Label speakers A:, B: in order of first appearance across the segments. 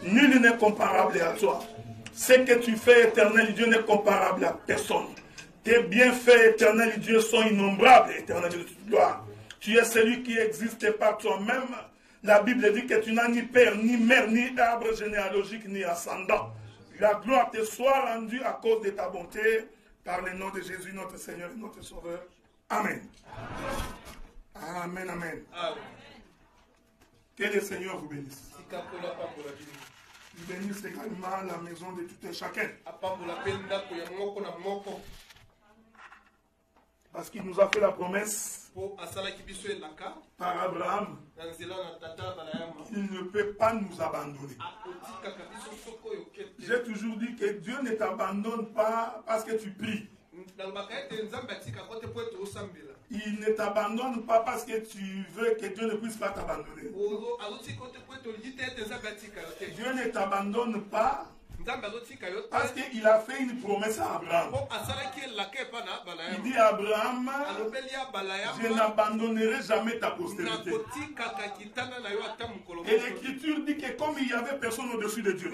A: Nul n'est comparable à toi. Ce que tu fais, éternel Dieu, n'est comparable à personne. Tes bienfaits, éternel Dieu, sont innombrables, éternel Dieu de gloire. Tu es celui qui existe par toi-même. La Bible dit que tu n'as ni père, ni mère, ni arbre généalogique, ni ascendant. La gloire te soit rendue à cause de ta bonté, par le nom de Jésus, notre Seigneur et notre Sauveur. Amen. Amen, amen. Que le Seigneur vous bénisse. Il bénisse également la maison de tout un chacun. Parce qu'il nous a fait la promesse par Abraham qu'il ne peut pas nous abandonner. J'ai toujours dit que Dieu ne t'abandonne pas parce que tu pries. Il ne t'abandonne pas parce que tu veux que Dieu ne puisse pas t'abandonner. Dieu ne t'abandonne pas parce qu'il a fait une promesse à Abraham. Il dit à Abraham, je n'abandonnerai jamais ta postérité. Et l'Écriture dit que comme il n'y avait personne au-dessus de Dieu,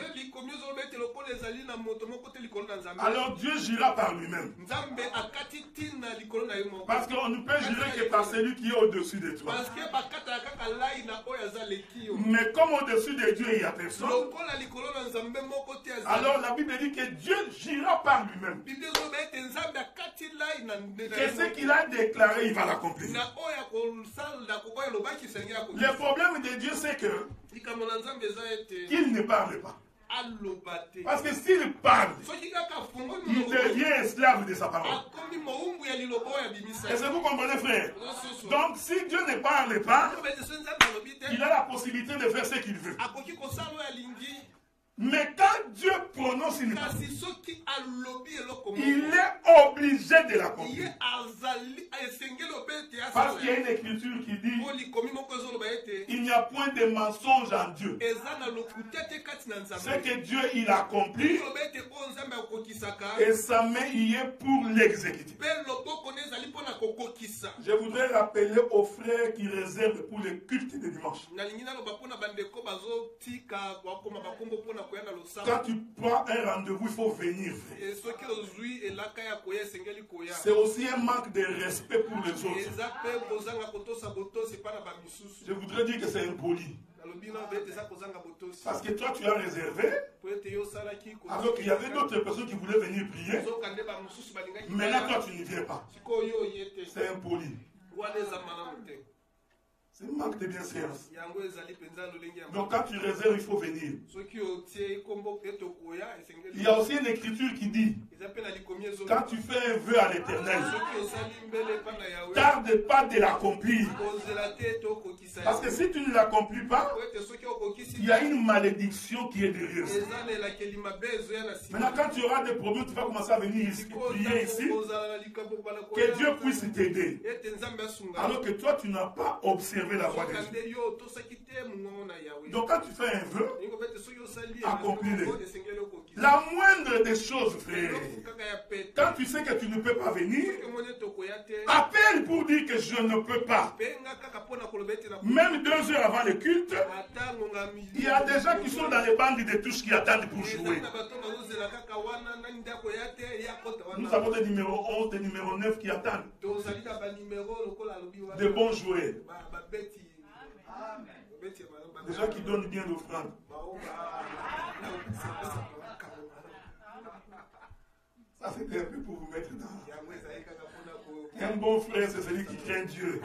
A: alors Dieu gira par lui-même. Parce qu'on ne peut jurer que par celui qui est au-dessus de toi. Mais comme au-dessus de Dieu il n'y a personne, alors la Bible dit que Dieu gira par lui-même. Que ce qu'il a déclaré, il va l'accomplir. Le problème de Dieu, c'est que qu'il ne parle pas. Parce que s'il parle, il devient esclave de sa parole. Est-ce que vous comprenez, frère? Donc, si Dieu ne parle pas, il a la possibilité de faire ce qu'il veut. Mais quand Dieu prononce une parole, il est obligé de l'accomplir. Parce qu'il y a une écriture qui dit il n'y a point de mensonge en Dieu. Ce que Dieu il accomplit et sa main y est pour l'exécuter. Je voudrais rappeler aux frères qui réservent pour le culte de dimanche. Quand tu prends un rendez-vous, il faut venir. C'est aussi un manque de respect pour les autres. Je voudrais dire que c'est impoli. Parce que toi tu as réservé, alors qu'il y avait d'autres personnes qui voulaient venir prier. Maintenant toi tu n'y viens pas. C'est impoli. C'est un manque de bienséance. Donc quand tu réserves, il faut venir. Il y a aussi une écriture qui dit, quand tu fais un vœu à l'Éternel, tarde pas de l'accomplir. Parce que si tu ne l'accomplis pas, il y a une malédiction qui est derrière ça. Maintenant quand tu auras des problèmes, tu vas commencer à venir ici, prier ici, que Dieu puisse t'aider. Alors que toi tu n'as pas observé la voie de Dieu. Donc quand tu fais un vœu, accomplis-le. La moindre des choses, frère, quand tu sais que tu ne peux pas venir, appelle pour dire que je ne peux pas. Même 2 heures avant le culte, il y a des gens qui sont dans les bandes de touches qui attendent pour jouer. Nous avons des numéros 11, des numéros 9 qui attendent. De bons joueurs. Des gens qui donnent bien l'offrande. Ça c'était un peu pour vous mettre dans. Un bon frère, c'est celui qui craint Dieu.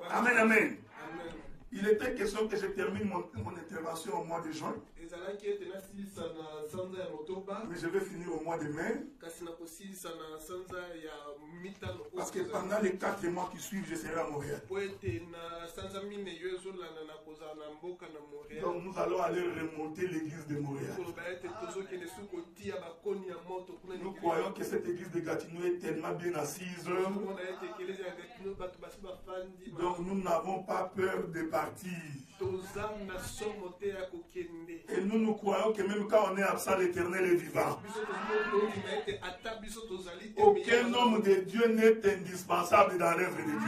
A: Amen, amen. Il était question que je termine mon intervention au mois de juin. Mais je vais finir au mois de mai. Parce que pendant les 4 mois qui suivent, je serai à Montréal. Donc nous allons aller remonter l'église de Montréal. Nous croyons que cette église de Gatineau est tellement bien assise. Donc nous n'avons pas peur de partir. Et nous Nous nous croyons que même quand on est absent, l'Éternel est vivant. Aucun homme de Dieu n'est indispensable dans l'œuvre de Dieu.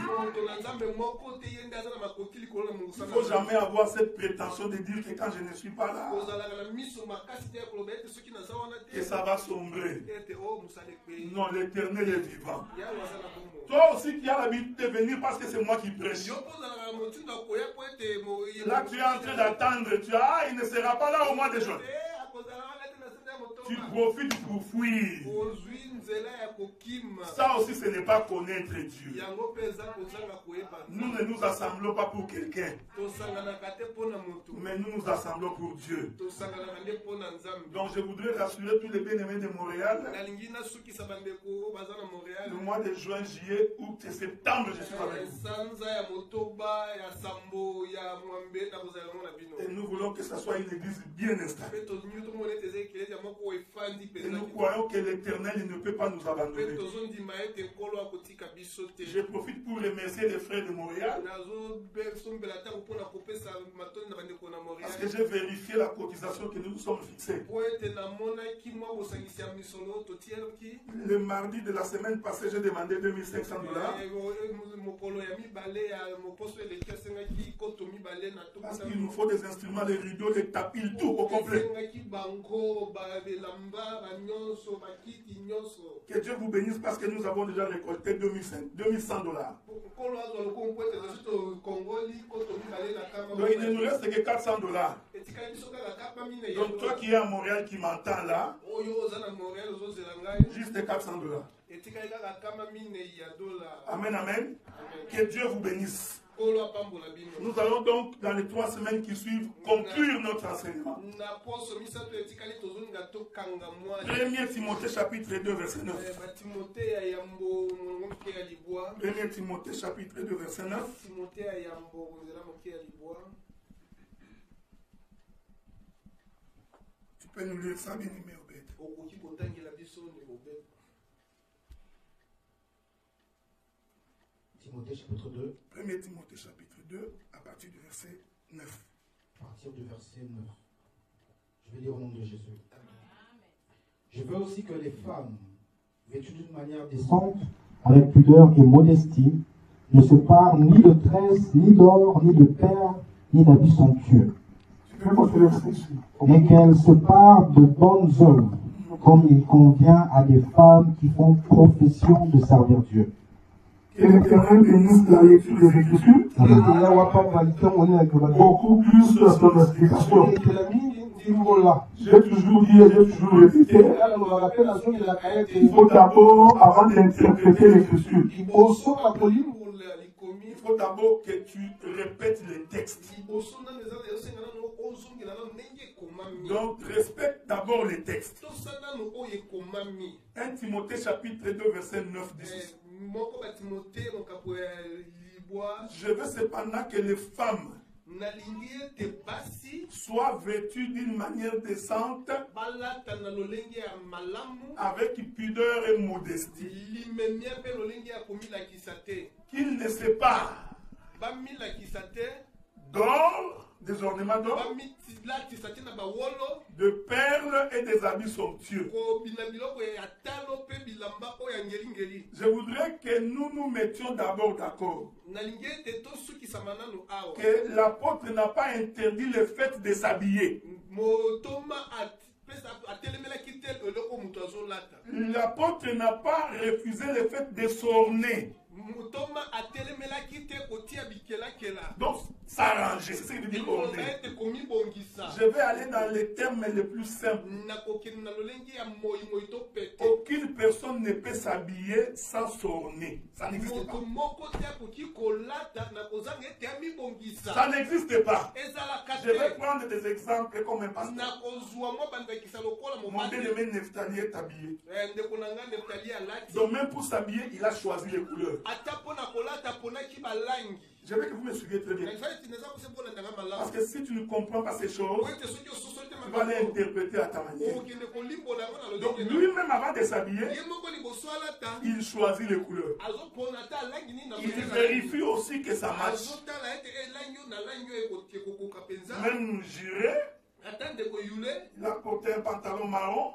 A: Il ne faut jamais avoir cette prétention de dire que quand je ne suis pas là, que ça va sombrer. Non, l'Éternel est vivant. Toi aussi qui as l'habitude de venir parce que c'est moi qui prêche. Là, tu es en train d'attendre. Il ne sera pas là au mois de juin. Tu profites pour fuir. Ça aussi, ce n'est pas connaître Dieu. Nous ne nous assemblons pas pour quelqu'un, mais nous nous assemblons pour Dieu. Donc je voudrais rassurer tous les bien-aimés de Montréal. Le mois de juin, juillet, août et septembre, je suis avec vous. Et nous voulons que ce soit une église bien installée. Et nous croyons que l'Éternel ne peut pas nous abandonner. Je profite pour remercier les frères de Montréal. Parce que j'ai vérifié la cotisation que nous nous sommes fixés. Le mardi de la semaine passée, j'ai demandé $2500. Parce qu'il nous faut des instruments, des rideaux, des tapis, tout au complet. Que Dieu vous bénisse parce que nous avons déjà récolté $2100. Donc il ne nous reste que $400. Donc toi qui es à Montréal qui m'entends là, juste $400. Amen, amen. Que Dieu vous bénisse. Nous allons donc, dans les 3 semaines qui suivent, conclure notre enseignement. 1 Timothée chapitre 2, verset 9. 1 Timothée chapitre 2, verset 9. Tu peux nous lire ça, bien aimé Obed. 1 Timothée chapitre 2, à partir du verset 9.
B: À partir du verset 9. Je vais lire au nom de Jésus. Je veux aussi que les femmes, vêtues d'une manière décente, avec pudeur et modestie, ne se parent ni de tresses, ni d'or, ni de perles, ni d'habits somptueux. Mais qu'elles se parent de bonnes œuvres, comme il convient à des femmes qui font profession de servir Dieu.
A: Que l'Éternel bénisse la lecture des Écritures. Beaucoup plus de son explication. J'ai toujours dit et j'ai toujours répété, il faut d'abord, avant d'interpréter l'Écriture, il faut d'abord que tu répètes les textes. Donc, respecte d'abord les textes. 1 Timothée chapitre 2, verset 9 dit. Je veux cependant que les femmes soient vêtues d'une manière décente, avec pudeur et modestie, qu'ils ne se parent d'or, des ornements d'or, de perles et des habits somptueux. Je voudrais que nous nous mettions d'abord d'accord que l'apôtre n'a pas interdit le fait de s'habiller. L'apôtre n'a pas refusé le fait de s'orner. Donc, s'arranger, c'est ce que veut dire orner. Je vais aller dans les termes les plus simples. Aucune personne ne peut s'habiller sans s'orner. Ça n'existe pas. Ça n'existe pas. Je vais prendre des exemples comme un pasteur. Mon bien-aimé Nephtali est habillé. Donc même pour s'habiller, il a choisi les couleurs. Je veux que vous me suiviez très bien. Parce que si tu ne comprends pas ces choses, tu vas les interpréter à ta manière. Donc lui-même avant de s'habiller, il choisit les couleurs. Il vérifie aussi que ça marche. Même j'irai Il a porté un pantalon marron,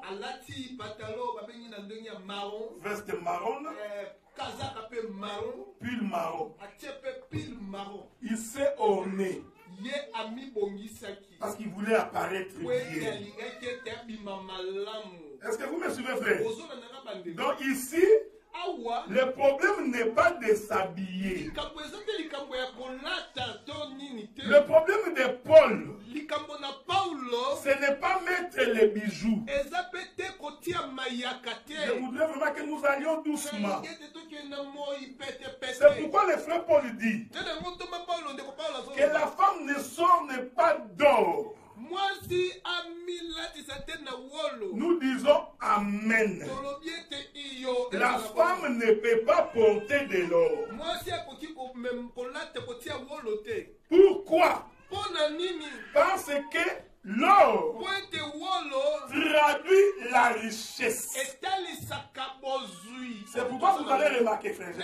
A: veste marron, pull marron. Il s'est orné parce qu'il voulait apparaître bien. Est-ce que vous me suivez, frère? Donc ici, le problème n'est pas de s'habiller. Le problème de Paul, ce n'est pas mettre les bijoux. Je voudrais vraiment que nous allions doucement. C'est pourquoi le frère Paul dit que la femme ne sort pas d'or. Nous disons Amen. La femme ne peut pas porter de l'or. Pourquoi? Parce que l'or traduit la richesse. C'est pourquoi vous allez remarquer, frère.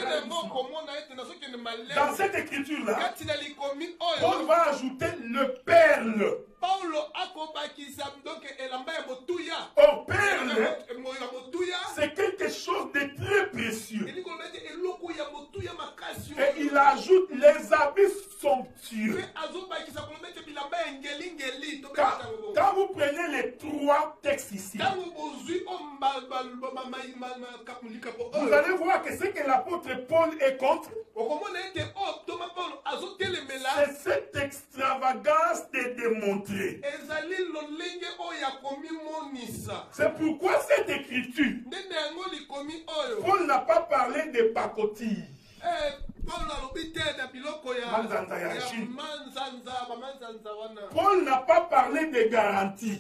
A: Dans cette écriture-là, on va ajouter le perle. Au perle, c'est quelque chose de très précieux. Et il ajoute les habits somptueux. Quand vous prenez les trois textes ici, vous allez voir que ce que l'apôtre Paul est contre, c'est cette extravagance de démontrer. C'est pourquoi cette écriture, Paul n'a pas parlé de pacotille. Paul n'a pas parlé de garantie.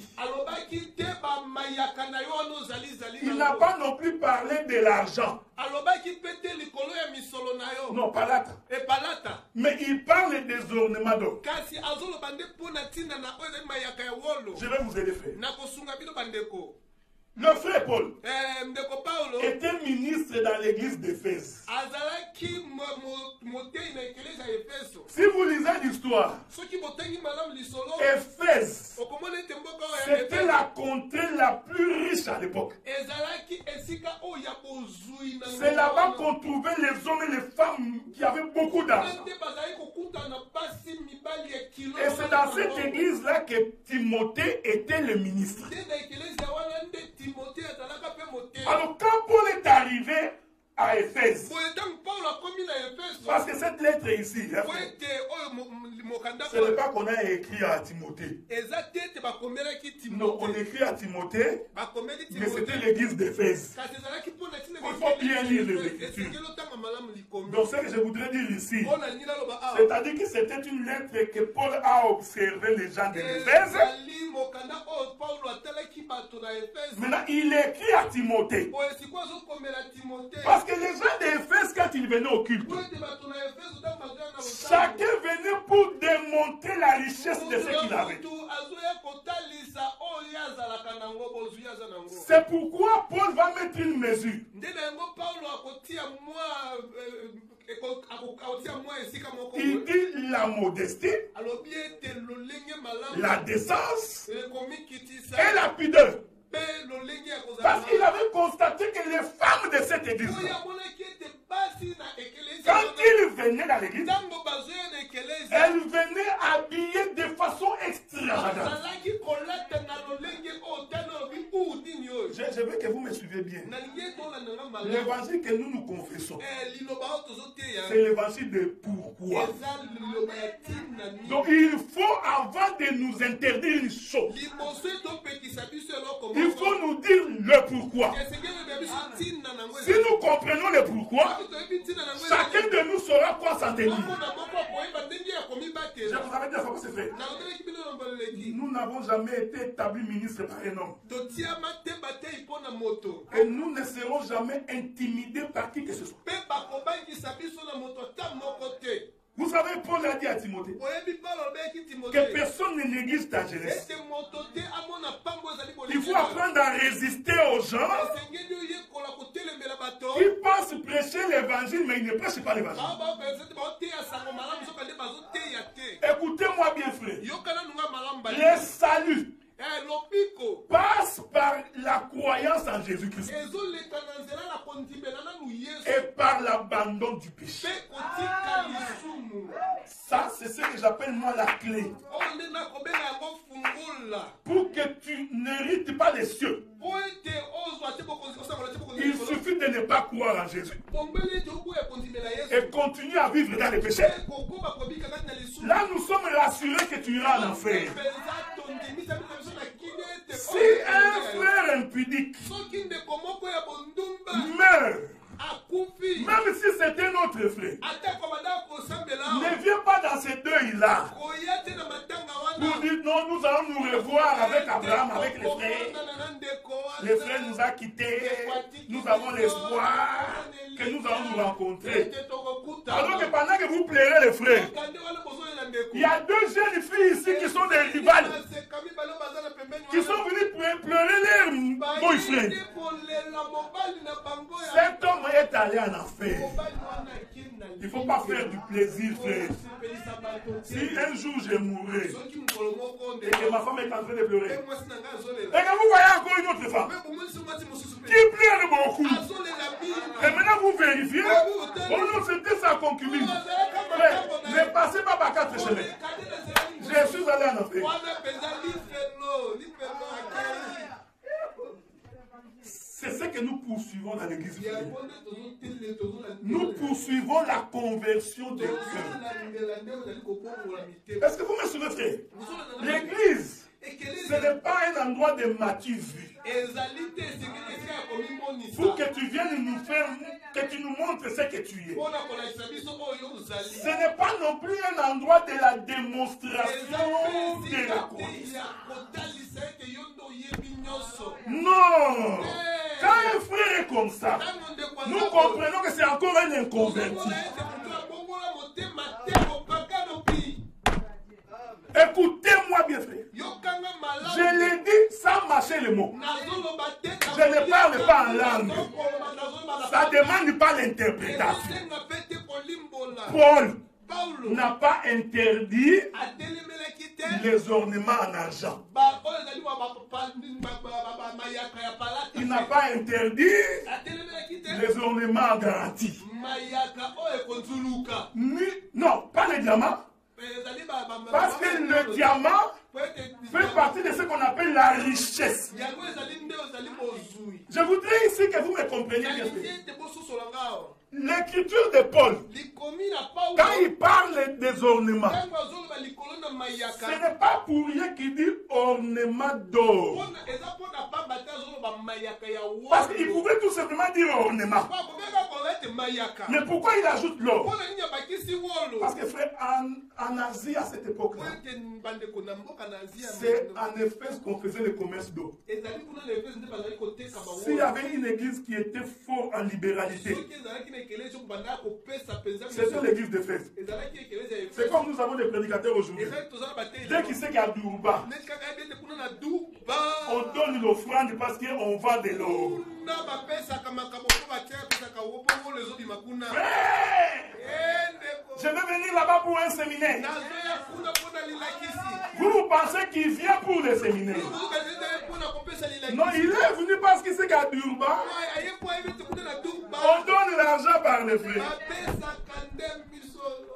A: Il n'a pas non plus parlé de l'argent. Non, palata. Mais il parle des ornements d'or. Je vais vous aider, frère. Le frère Paul était ministre dans l'église d'Éphèse. Si vous lisez l'histoire, Éphèse, c'était la contrée la plus riche à l'époque. C'est là-bas qu'on trouvait les hommes et les femmes qui avaient beaucoup d'argent. Et c'est dans cette église-là que Timothée était le ministre. Alors quand Paul est arrivé à Éphèse, parce que cette lettre ici, ce n'est pas qu'on a écrit à Timothée. Non, on écrit à Timothée, mais c'était l'église d'Éphèse. Il faut bien lire les Écritures. Donc ce que je voudrais dire ici, c'est-à-dire que c'était une lettre que Paul a observé les gens de l'Éphèse. Maintenant, il écrit à Timothée. Parce que les gens d'Éphèse, quand ils venaient au culte, chacun venait pour démontrer la richesse de ce qu'il avait. C'est pourquoi Paul va mettre une mesure. Il dit la modestie, la décence et la pudeur. Parce qu'il avait constaté que les femmes de cette église, quand ils venaient dans l'église, elles venaient habillées de façon extravagante. Je veux que vous me suivez bien. L'évangile que nous confessons, c'est l'évangile de pourquoi. Donc il faut, avant de nous interdire une chose, il faut nous dire le pourquoi. Si nous comprenons le pourquoi, chacun de nous saura quoi s'en tenir. Je vous avais dit comment c'est fait. Nous n'avons jamais été établis ministres par un homme. Et nous ne serons jamais intimidés par qui que ce soit. Vous savez, Paul a dit à Timothée que personne ne néglige ta jeunesse. Il faut apprendre à résister aux gens qui pensent prêcher l'évangile, mais ils ne prêchent pas l'évangile. Écoutez-moi bien, frère. Le salut passe par la croyance en Jésus-Christ et par l'abandon du péché. Ça, c'est ce que j'appelle moi la clé. Pour que tu n'hérites pas les cieux, il suffit de ne pas croire en Jésus et continuer à vivre dans les péchés. Là, nous sommes rassurés que tu iras en enfer. Si un frère impudique meurt, même si c'est un autre frère, ne viens pas dans ces deuils-là pour dire non, nous allons nous revoir avec Abraham, avec les frères. Les frères nous ont quittés, nous avons l'espoir que nous allons nous rencontrer. Alors que pendant que vous pleurez les frères, il y a deux jeunes filles ici qui sont des rivales, qui sont venus pleurer leur boyfriend. Cet homme est allé en enfer. Il ne faut pas faire du plaisir, frère. Si un jour je mourrai et que ma femme est en train de pleurer, et que vous voyez encore une autre femme qui pleure beaucoup, et maintenant vous vérifiez, oh non, c'était sa concubine. Frère, ne passez pas par quatre chemins. Je suis allé en enfer. C'est ce que nous poursuivons dans l'église. Nous poursuivons la conversion des cœurs. Est-ce que vous me suivez, frère? L'église, ce n'est pas un endroit de maturité. Pour que tu viennes nous faire, que tu nous montres ce que tu es. Ce n'est pas non plus un endroit de la démonstration de la connaissance. Non! Quand un frère est comme ça, nous comprenons que c'est encore un inconverti. Écoutez-moi bien, frère. Je l'ai dit sans mâcher les mots. Je ne parle pas en langue. Ça ne demande pas l'interprétation. Paul n'a pas interdit les ornements en argent. Il n'a pas interdit les ornements en garantie. Non, pas les diamants. Parce que le diamant fait partie de ce qu'on appelle la richesse. Je voudrais ici que vous me compreniez bien. L'écriture de Paul, quand il parle des ornements, ce n'est pas pour rien qu'il dit ornement d'or. Parce qu'il pouvait tout simplement dire ornement. Mais pourquoi il ajoute l'or? Parce que frère, en Asie à cette époque-là, c'est en Éphèse qu'on faisait le commerce d'or. S'il y avait une église qui était fort en libéralité, c'est l'église d'Éphèse. C'est comme nous avons des prédicateurs aujourd'hui. Dès qu'il sait qu'il y a Durba, on donne l'offrande parce qu'on vend de l'or. Je vais venir là-bas pour un séminaire. Vous pensez qu'il vient pour le séminaire? Non, il est venu parce qu'il sait qu'à Durba, on donne l'argent par les frères.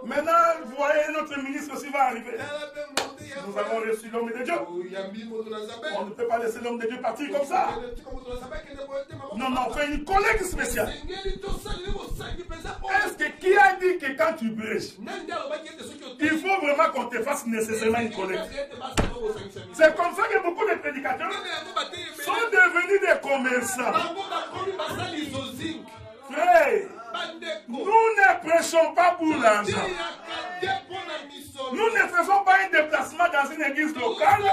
A: Maintenant, vous voyez, notre ministre aussi va arriver. Nous avons reçu l'homme de Dieu. On ne peut pas laisser l'homme de Dieu partir comme ça. Non, non, on fait une collecte spéciale. Est-ce que qui a dit que quand tu prêches, il faut vraiment qu'on te fasse nécessairement une collecte? C'est comme ça que beaucoup de prédicateurs sont devenus des commerçants. Frère, nous ne prêchons pas pour l'argent. Nous ne faisons pas un déplacement dans une église locale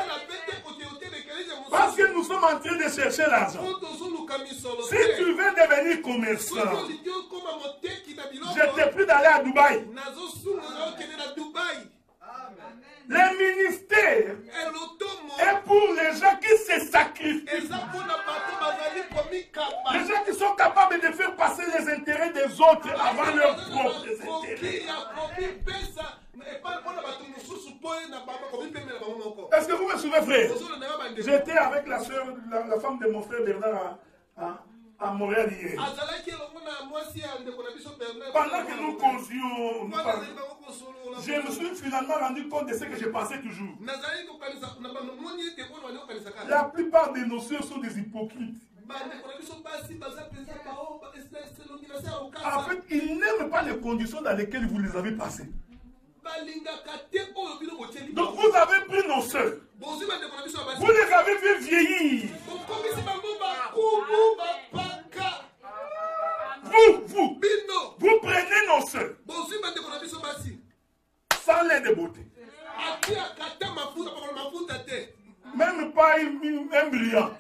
A: parce que nous sommes en train de chercher l'argent. Si tu veux devenir commerçant, je t'ai pris d'aller à Dubaï. Le ministère est pour les gens qui se sacrifient. Les gens qui sont capables de faire passer les intérêts des autres avant leurs propres intérêts. Est-ce que vous me suivez, frère? J'étais avec la soeur, la femme de mon frère Bernard à Montréal hier. Pendant que nous causions, je me suis finalement rendu compte de ce que je pensais toujours. La plupart de nos soeurs sont des hypocrites. En fait, ils n'aiment pas les conditions dans lesquelles vous les avez passées. Donc vous avez pris nos soeurs. Vous les avez fait vieillir. Vous prenez nos soeurs sans l'aide de beauté. Même pas un brillant.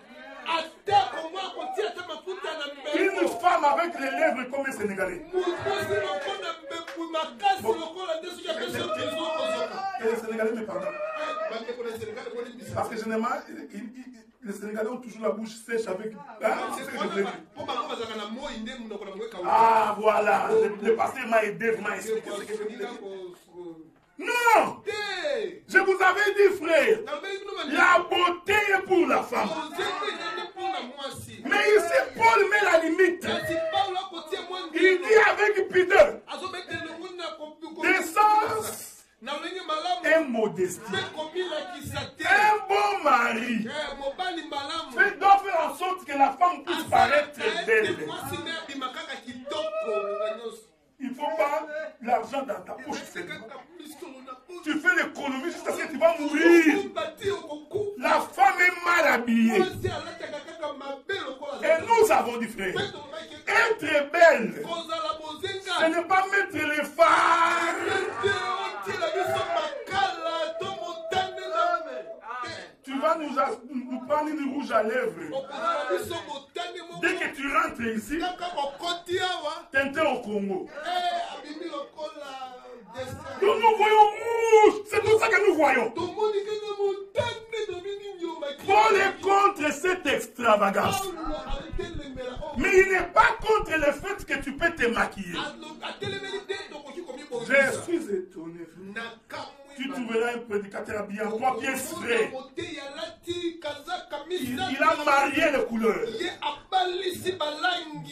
A: Une femme avec les lèvres comme un Sénégalais. Et les Sénégalais me pardonnent. Parce que généralement, les Sénégalais ont toujours la bouche sèche avec. Ah, voilà. Le pasteur m'a aidé, m'a expliqué ce que je voulais dire. Non! Je vous avais dit, frère, la beauté est pour la femme. Mais ici, Paul met la limite. Il dit avec pudeur, décence et modestie. Un bon mari doit faire en sorte que la femme puisse paraître belle. Il ne faut pas l'argent dans ta poche. Tu fais l'économie jusqu'à ce que tu vas mourir. La femme est mal habillée. Et nous avons dit, frère, être belle, ce n'est pas mettre les phares. Tu vas nous prendre une rouge à lèvres. Dès que tu rentres ici, t'entends au Congo. Nous voyons rouge. C'est tout ça que nous voyons. Paul est contre cette extravagance. Mais il n'est pas contre le fait que tu peux te maquiller. Je suis étonné. Tu trouveras un prédicateur habillé en 3 pièces frais. Il a marié les couleurs.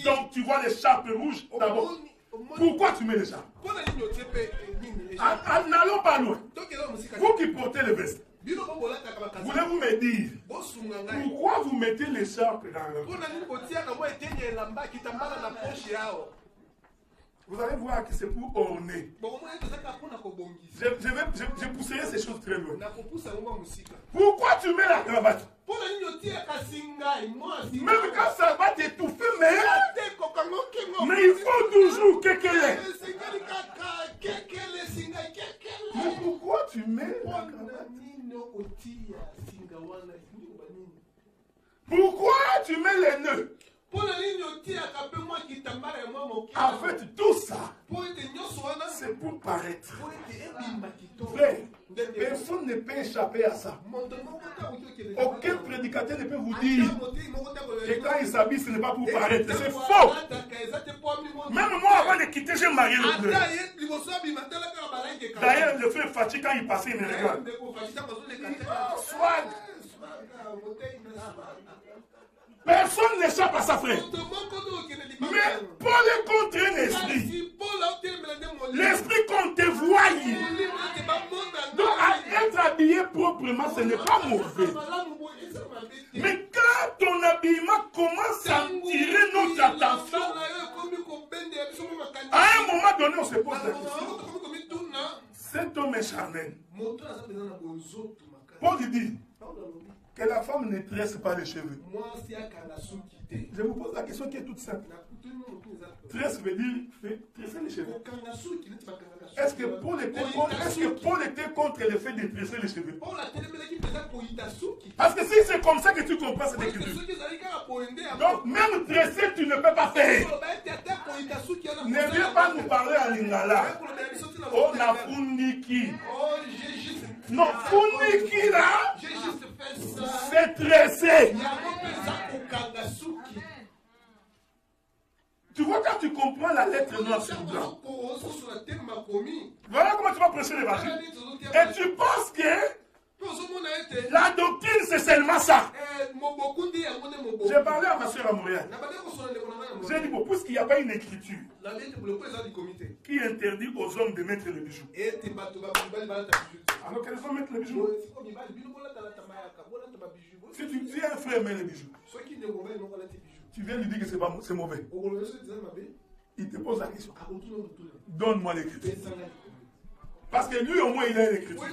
A: Donc tu vois l'écharpe rouge d'abord. Pourquoi tu mets l'écharpe? N'allons pas loin. Vous qui portez le veste, voulez-vous me dire pourquoi vous mettez l'écharpe dans le... Vous allez voir que c'est pour orner. Je pousserai ces choses très loin. Pourquoi tu mets la cravate? Même quand ça va t'étouffer, mais il faut toujours kékélé. Mais pourquoi tu mets la cravate? Pourquoi tu mets les nœuds? En fait, tout ça, c'est pour paraître. Frère, personne ne peut échapper à ça. Aucun prédicateur ne peut vous dire que quand il s'habille, ce n'est pas pour paraître. C'est faux. Même moi, avant de quitter, j'ai marié le frère. D'ailleurs, le frère Fatih, quand il passait, il me regarde. Swag. Personne n'échappe à sa frère. Mais Paul est contre un esprit. L'esprit qu'on te voie. Donc, être habillé proprement, ce n'est pas mauvais. Mais quand ton habillement commence à tirer notre attention, à un moment donné, on se pose la question. Cet homme est charnel. Paul dit que la femme ne tresse pas les cheveux. Je vous pose la question qui est toute simple. Tresse veut dire tresser les cheveux. Est-ce que Paul était contre le fait de tresser les cheveux? Parce que si c'est comme ça que tu comprends cette écriture, donc même tresser tu ne peux pas faire. Ne viens pas nous parler en lingala. Oh la fundiki. Non, fundiki là, c'est tresser. Tu vois, quand tu comprends la lettre noire sur blanc, voilà comment tu vas prêcher l'évangile. Et tu penses que La doctrine, c'est seulement ça. J'ai parlé à ma soeur à Montréal. J'ai dit, bon, puisqu'il n'y a pas une écriture qui interdit aux hommes de mettre les bijoux. Alors qu'elles vont mettre les bijoux. Si tu dis à un frère met les bijoux, tu viens lui dire que c'est mauvais. Il te pose la question. Donne-moi l'écriture. Parce que lui, au moins, il a l'écriture.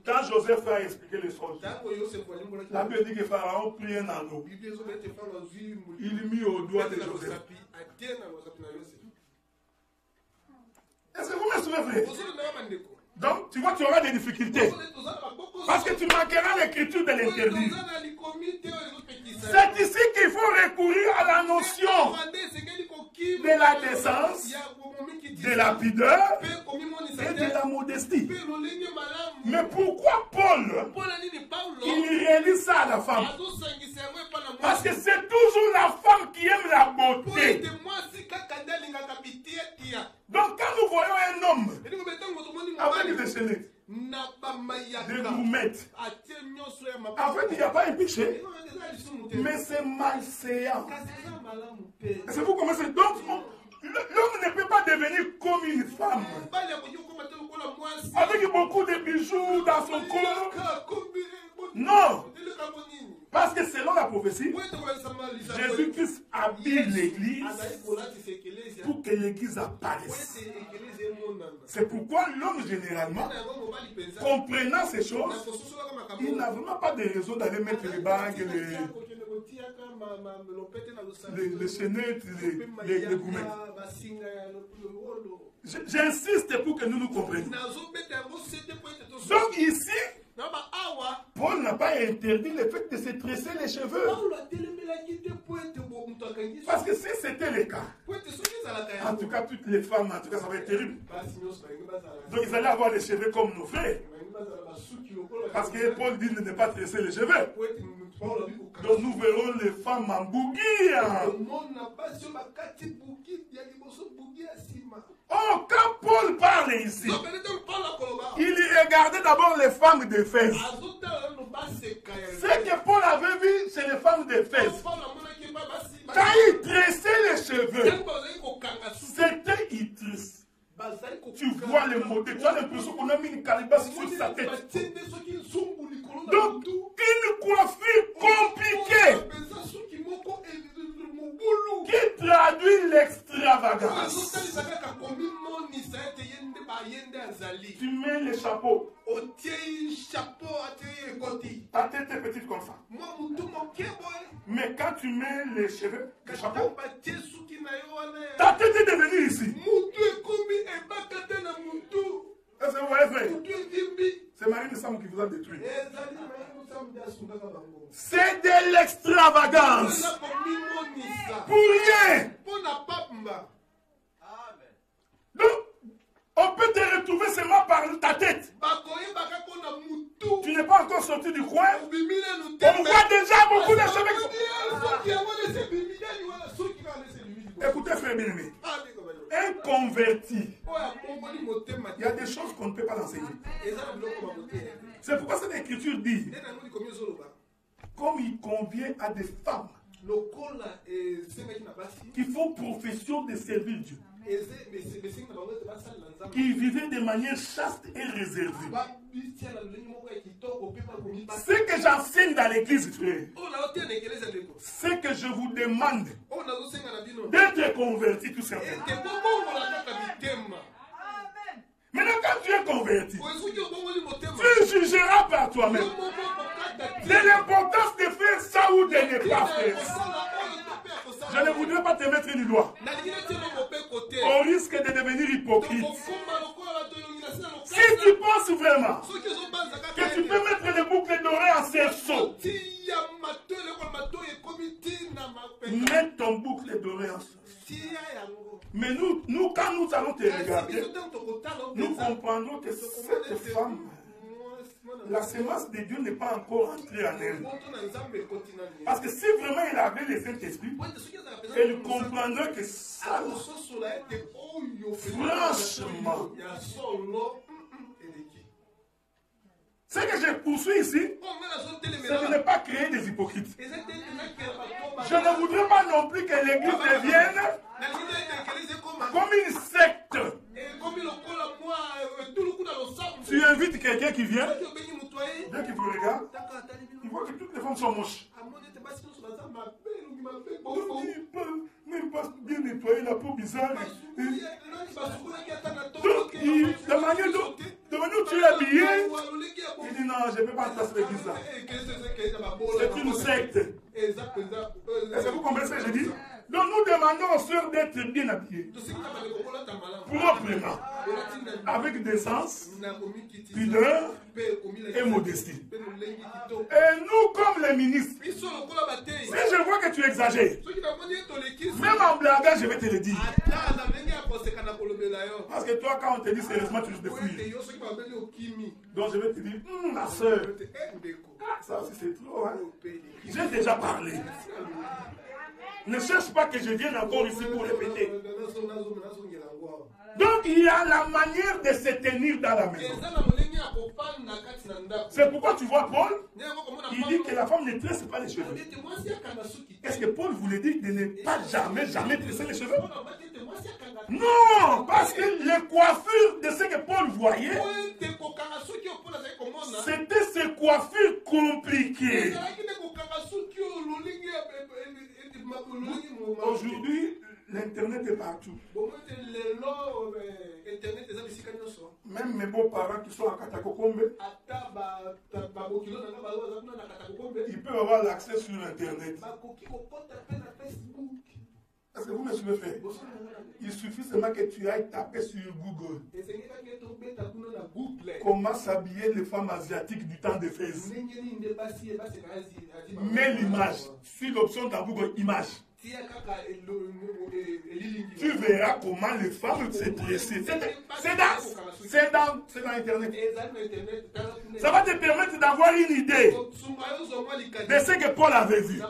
A: Quand Joseph a expliqué les choses, la Bible dit que Pharaon prit un anneau. Il mit au doigt de Joseph. Est-ce que vous me suivez, frère? Donc, tu vois, tu auras des difficultés. Parce que tu manqueras l'écriture de l'interdit. C'est ici qu'il faut recourir à la notion de la décence, de la pudeur et de la modestie. Mais pourquoi Paul, il réalise ça à la femme? Parce que c'est toujours la femme qui aime la beauté. Donc quand nous voyons un homme avec des chaînettes, des gourmettes, en fait il n'y a pas un péché, mais c'est malséant. C'est vous commencez. Donc l'homme ne peut pas devenir comme une femme avec beaucoup de bijoux dans son corps. Non. Parce que selon la prophétie, Jésus-Christ habille l'église pour que l'église apparaisse. C'est pourquoi l'homme généralement, comprenant ces choses, il n'a vraiment pas de raison d'aller mettre les bagues, les chaînettes, les goumettes. J'insiste pour que nous nous comprenions. Donc ici, Paul n'a pas interdit le fait de se tresser les cheveux. Parce que si c'était le cas, en tout cas toutes les femmes, en tout cas ça va être terrible. Donc ils allaient avoir les cheveux comme nos frères. Parce que Paul dit de ne pas tresser les cheveux. Donc nous verrons les femmes en bougie. Oh, quand Paul parle ici, il regardait d'abord les femmes d'Éphèse. Ce que Paul avait vu chez les femmes d'Éphèse, quand il tressait les cheveux, c'était Idriss. Tu vois le modèle, tu as l'impression qu'on a mis une calebasse sur sa tête. Donc, une coiffure compliquée qui traduit l'extravagance. Tu mets le chapeau. Ta tête est petite comme ça. Mais quand tu mets les cheveux, le chapeau, ta tête est devenue ici. Est-ce que vous voyez, frère? C'est Marine Sam qui vous a détruit. C'est de l'extravagance. Pour rien. Donc, on peut te retrouver seulement par ta tête. Tu n'es pas encore sorti du coin. On voit déjà beaucoup de cheveux. Écoutez, frère bien-aimé. Un converti, il y a des choses qu'on ne peut pas enseigner. C'est pourquoi cette écriture dit, comme il convient à des femmes qui font profession de servir Dieu, qui vivaient de manière chaste et réservée. Ce que j'enseigne dans l'église, frère, c'est que je vous demande d'être converti tout simplement. Maintenant, quand tu es converti, tu jugeras par toi-même de l'importance de faire ça ou de ne pas faire ça. Je ne voudrais pas te mettre du doigt. Au risque de devenir hypocrite. Si tu penses vraiment que tu peux mettre les boucles d'oreilles en cerceau, mets ton boucle d'oreille en cerceau. Mais nous, quand nous allons te regarder, nous comprendrons que cette femme, la semence de Dieu n'est pas encore entrée en elle. Parce que si vraiment il avait le Saint-Esprit, elle comprendrait que ça, franchement, Ce que je poursuis ici, c'est de ne pas créer des hypocrites. Je ne voudrais pas non plus que l'église devienne comme une secte. Tu invites quelqu'un qui vient, dès qu'il vous regarde, il voit que toutes les femmes sont moches. Mais il passe bien nettoyer la peau bizarre. Donc, de manière où tu es habillé, il dit non, je ne peux pas passer l'église là. C'est une secte. Est-ce que vous comprenez ce que je dis? Donc nous demandons aux sœurs d'être bien habillées, proprement, avec décence, pudeur et modestie. Et nous, comme les ministres, si je vois que tu exagères, même en blaguant, je vais te le dire. Parce que toi, quand on te dit sérieusement, tu risques de fuir. Donc je vais te dire, ma soeur, ça aussi c'est trop. Hein? J'ai déjà parlé. Ne cherche pas que je vienne encore ici pour répéter. Donc il y a la manière de se tenir dans la maison. C'est pourquoi tu vois Paul, il dit que la femme ne tresse pas les cheveux. Est-ce que Paul voulait dire de ne pas jamais tresser les cheveux? Non, parce que les coiffures de ce que Paul voyait, c'était ces coiffures compliquées. Aujourd'hui, l'Internet est partout. Même mes beaux-parents qui sont à Katakokombe, ils peuvent avoir l'accès sur Internet. Est-ce que vous me suivez, frère? Il suffit seulement que tu ailles taper sur Google. Comment s'habiller les femmes asiatiques du temps d'Éphèse. Mets l'image. Sur l'option dans Google, image. Tu verras comment les femmes se dressent. C'est dans Internet. Ça va te permettre d'avoir une idée de ce que Paul avait vu.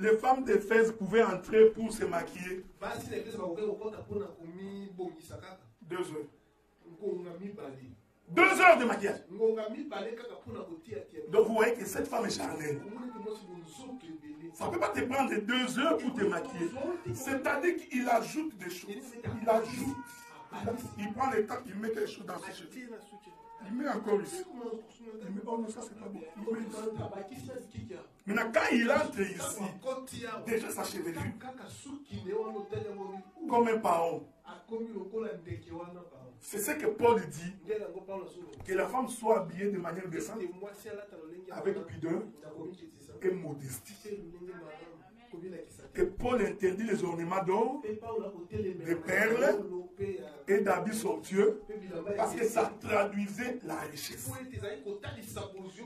A: Les femmes d'Éphèse pouvaient entrer pour se maquiller 2 heures. 2 heures de maquillage. Donc vous voyez que cette femme est charnelle. Ça ne peut pas te prendre 2 heures pour te maquiller. C'est-à-dire qu'il ajoute des choses. Il ajoute. Il prend le temps, il met quelque chose dans ses cheveux. Il met encore ici. Il met, oh non, ça c'est pas bon. Il met ici. Maintenant, quand il entre ici, déjà sa chevelure, comme un paon. C'est ce que Paul dit, que la femme soit habillée de manière décente, avec pudeur et modestie. Et Paul interdit les ornements d'or, de perles et d'habits somptueux, parce que ça traduisait la richesse.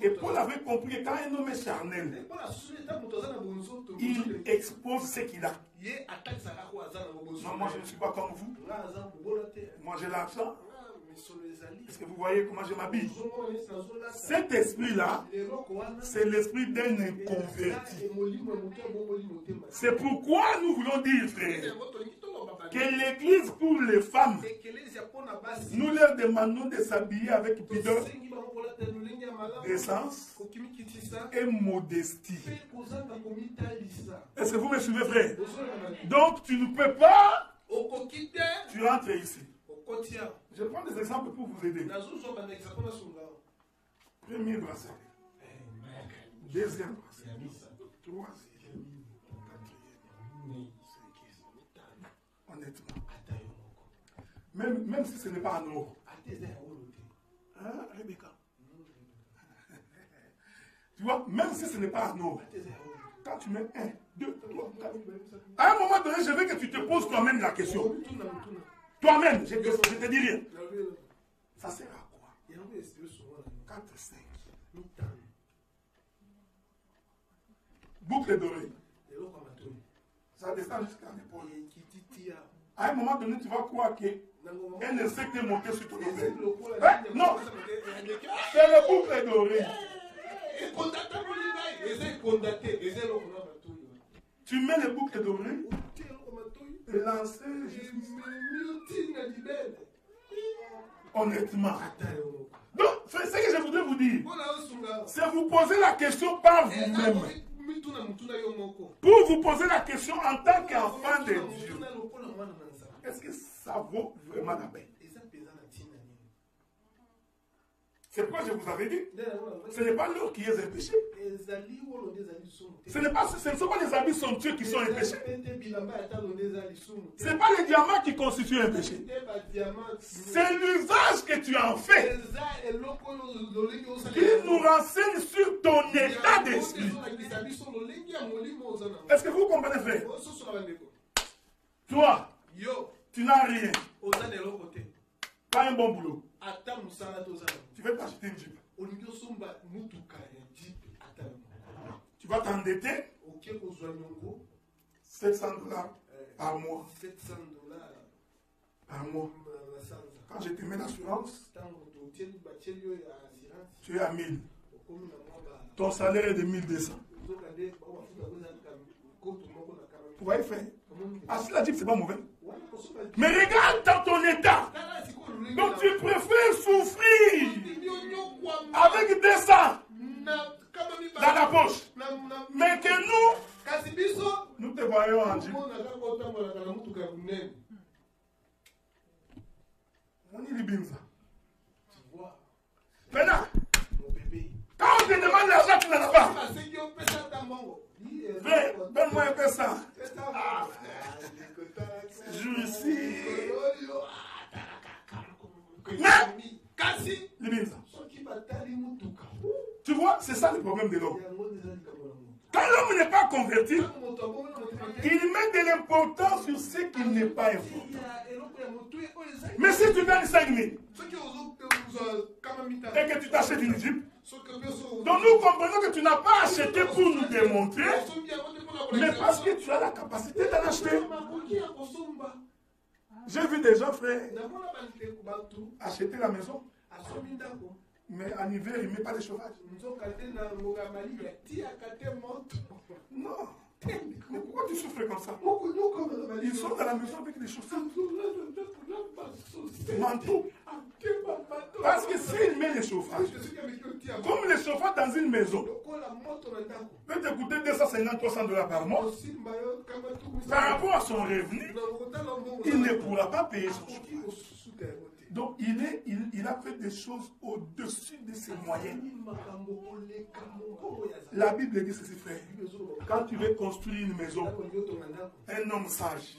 A: Et Paul avait compris que quand un homme est charnel, il expose ce qu'il a. Non, moi je ne suis pas comme vous. Moi j'ai l'argent. Est-ce que vous voyez comment je m'habille? Cet esprit-là, c'est l'esprit d'un inconverti. C'est pourquoi nous voulons dire, frère, que l'église pour les femmes, nous leur demandons de s'habiller avec pudeur, décence et modestie. Est-ce que vous me suivez, frère? Donc tu ne peux pas, tu entres ici. Je prends des exemples pour vous aider. Premier bracelet. Deuxième bracelet. Troisième. Quatrième. Honnêtement. Même si ce n'est pas en or. Hein, Rebecca? Tu vois, même si ce n'est pas en or. Quand tu mets 1, 2, 3, 4. À un moment donné, je veux que tu te poses toi-même la question. Toi-même, je te dis rien. Ça sert à quoi? 4, 5. Boucle d'oreille. Ça descend jusqu'à l'épaule. À un moment donné, tu vas croire qu'un insecte est monté sur ton oreille. Hein? Non! C'est le boucle d'oreille. Tu mets les boucles d'oreille et lancer. Honnêtement, Donc, c'est ce que je voudrais vous dire. C'est vous poser la question par vous-même. Pour vous poser la question en tant qu'enfant de Dieu. Est-ce que ça vaut vraiment la peine? C'est pourquoi je vous avais dit, ce n'est pas l'or qui est un péché. Ce ne sont pas les habits somptueux qui sont un péché. Ce n'est pas les diamants qui constituent un péché. C'est l'usage que tu en fais qui nous renseigne sur ton état d'esprit. Est-ce que vous comprenez, frère? Toi, tu n'as rien. Pas un bon boulot. Tu veux t'acheter une Jeep. Tu vas t'endetter 700 $ par mois. Par mois. Quand je te mets l'assurance, tu es à 1000. Ton salaire est de 1200. Vous voyez faire. Ah, si la Jeep, c'est pas mauvais. Mais regarde dans ton état. Donc tu préfères souffrir avec 200 dans la poche. Mais que nous te voyons en Jeep. On y libère ça. Maintenant, quand on te demande l'argent, tu n'en as pas. Donne-moi un peu ça. Je suis. Tu vois, c'est ça le problème de l'homme. Quand l'homme n'est pas converti, il met de l'importance sur ce qui n'est pas important. Mais si tu gagnes 5 000 et que tu t'achètes une Jeep, donc nous comprenons que tu n'as pas acheté pour nous démontrer, mais parce que tu as la capacité d'en acheter. J'ai vu des gens, frère, acheter la maison, mais en hiver, il ne met pas de chauffage. Non. Mais pourquoi tu souffres comme ça? Ils sont dans la maison avec des chauffeurs. Manteau. Parce que s'il met les chauffages, comme les chauffages dans une maison, peut te coûter 250-300 $ par mois, par rapport à son revenu, il ne pourra pas payer son chauffage. Donc il a fait des choses au-dessus de ses moyens. La Bible dit ceci, frère. Quand tu veux construire une maison, un homme sage,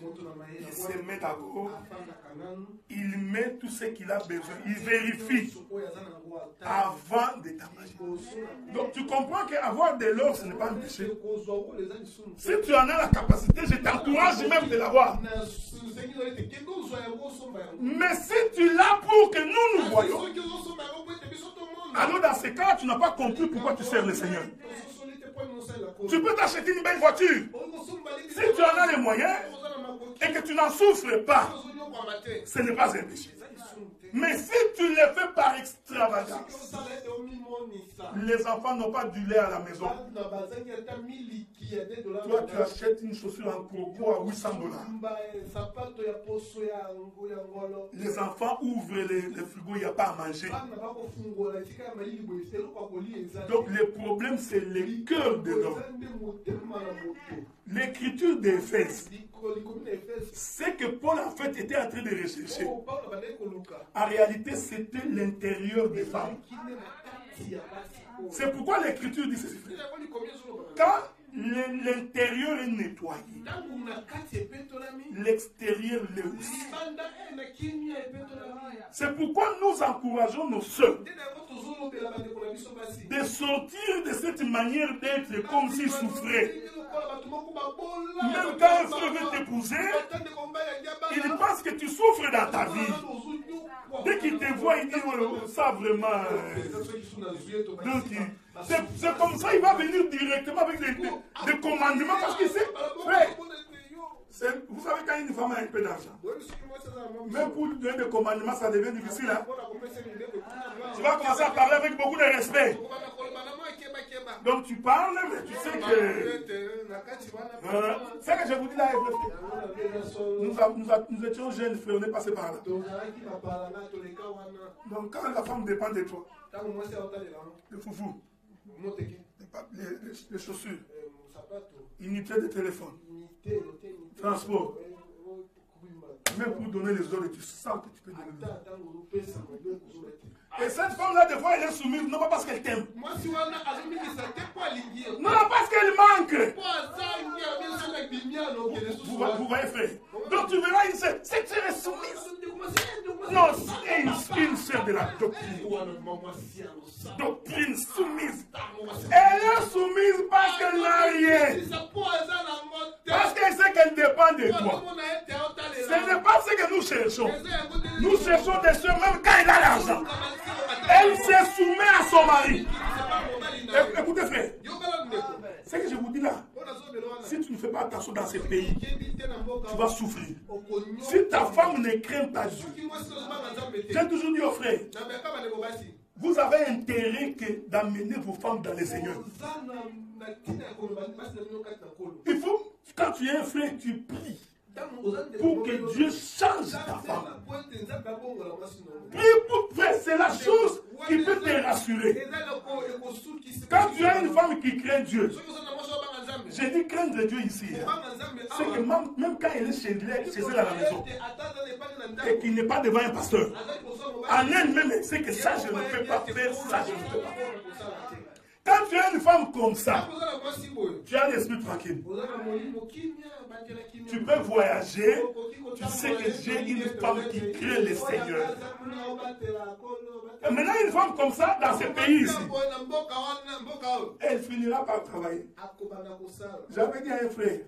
A: il se met d'accord, il met tout ce qu'il a besoin, il vérifie avant de t'engager. Donc tu comprends qu'avoir de l'or, ce n'est pas un péché. Si tu en as la capacité, je t'encourage même de l'avoir. Mais si tu l'as pour que nous voyons, alors dans ce cas, tu n'as pas compris pourquoi tu sers le Seigneur. Tu peux t'acheter une belle voiture. Si tu en as les moyens et que tu n'en souffres pas, ce n'est pas un péché. Mais si tu le fais par extravagance, les enfants n'ont pas du lait à la maison. Toi, tu achètes une chaussure en coco à 800 $. Les enfants ouvrent les frigos, il n'y a pas à manger. Donc le problème, c'est le cœur de l'homme. L'écriture d'Éphèse, c'est que Paul en fait était en train de rechercher. En réalité, c'était l'intérieur des femmes. C'est pourquoi l'écriture dit ceci. Quand l'intérieur est nettoyé, l'extérieur l'est aussi. C'est pourquoi nous encourageons nos sœurs de sortir de cette manière d'être comme s'ils souffraient. Même quand un frère veut t'épouser, il pense que tu souffres dans ta vie. Dès qu'il te voit, il dit ça vraiment. Donc, c'est comme ça, il va venir directement avec des commandements parce qu'il sait. Frère, vous savez, quand une femme a un peu d'argent, même pour lui donner des commandements, ça devient difficile. Hein? Tu vas commencer à parler avec beaucoup de respect. Donc tu parles, mais tu sais que... c'est que je vous dis là, nous étions jeunes frères, on est passé par là. Donc quand la femme dépend de toi, le foufou, les chaussures, unité de téléphone, transport, même pour donner les ordres, tu sens que tu peux donner les ordres. Et cette femme-là, des fois, elle est soumise, non pas parce qu'elle t'aime. Non, parce qu'elle manque. Vous voyez, frère. Donc tu verras, cette sœur est soumise. Non, c'est une sœur de la doctrine. Doctrine soumise. Elle est soumise parce qu'elle n'a rien. Parce qu'elle sait qu'elle dépend de toi. Ce n'est pas ce que nous cherchons. Nous cherchons des sœurs même quand elle a l'argent. Elle se soumet à son mari. Écoutez, frère. Ce que je vous dis là, si tu ne fais pas attention dans ces pays, tu vas souffrir. Si ta femme ne craint pas Dieu, j'ai toujours dit aux frères, vous avez intérêt d'amener vos femmes dans les Seigneurs. Il faut, quand tu es un frère, tu pries pour que Dieu change ta femme. Prie pour faire, c'est la chose qui peut te rassurer. Quand tu as une femme qui craint Dieu, j'ai dit craindre Dieu ici, c'est que même quand elle est chez elle à la maison, et qu'il n'est pas devant un pasteur, en elle-même, elle sait que ça je ne peux pas faire, ça je ne peux pas faire. Quand tu as une femme comme ça, tu as l'esprit tranquille. Tu peux voyager, tu sais que j'ai une femme qui craint le Seigneur. Et maintenant, une femme comme ça, dans ce pays ici, elle finira par travailler. J'avais dit à un frère,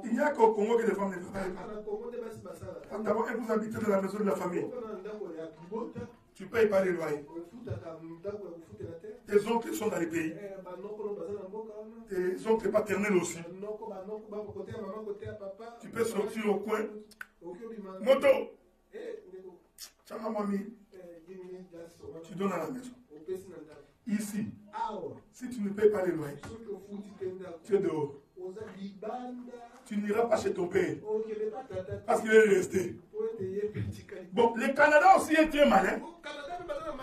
A: il n'y a qu'au Congo que les femmes ne travaillent pas. D'abord, vous habitez dans la maison de la famille. Tu ne payes pas les loyers. Tes oncles sont dans les pays. Tes oncles paternels aussi. Tu peux sortir au coin. Moto. Tu donnes à la maison. Ici, si tu ne payes pas les loyers, tu es dehors. Tu n'iras pas chez ton père. Parce qu'il est resté. Bon, le Canada aussi est très malin.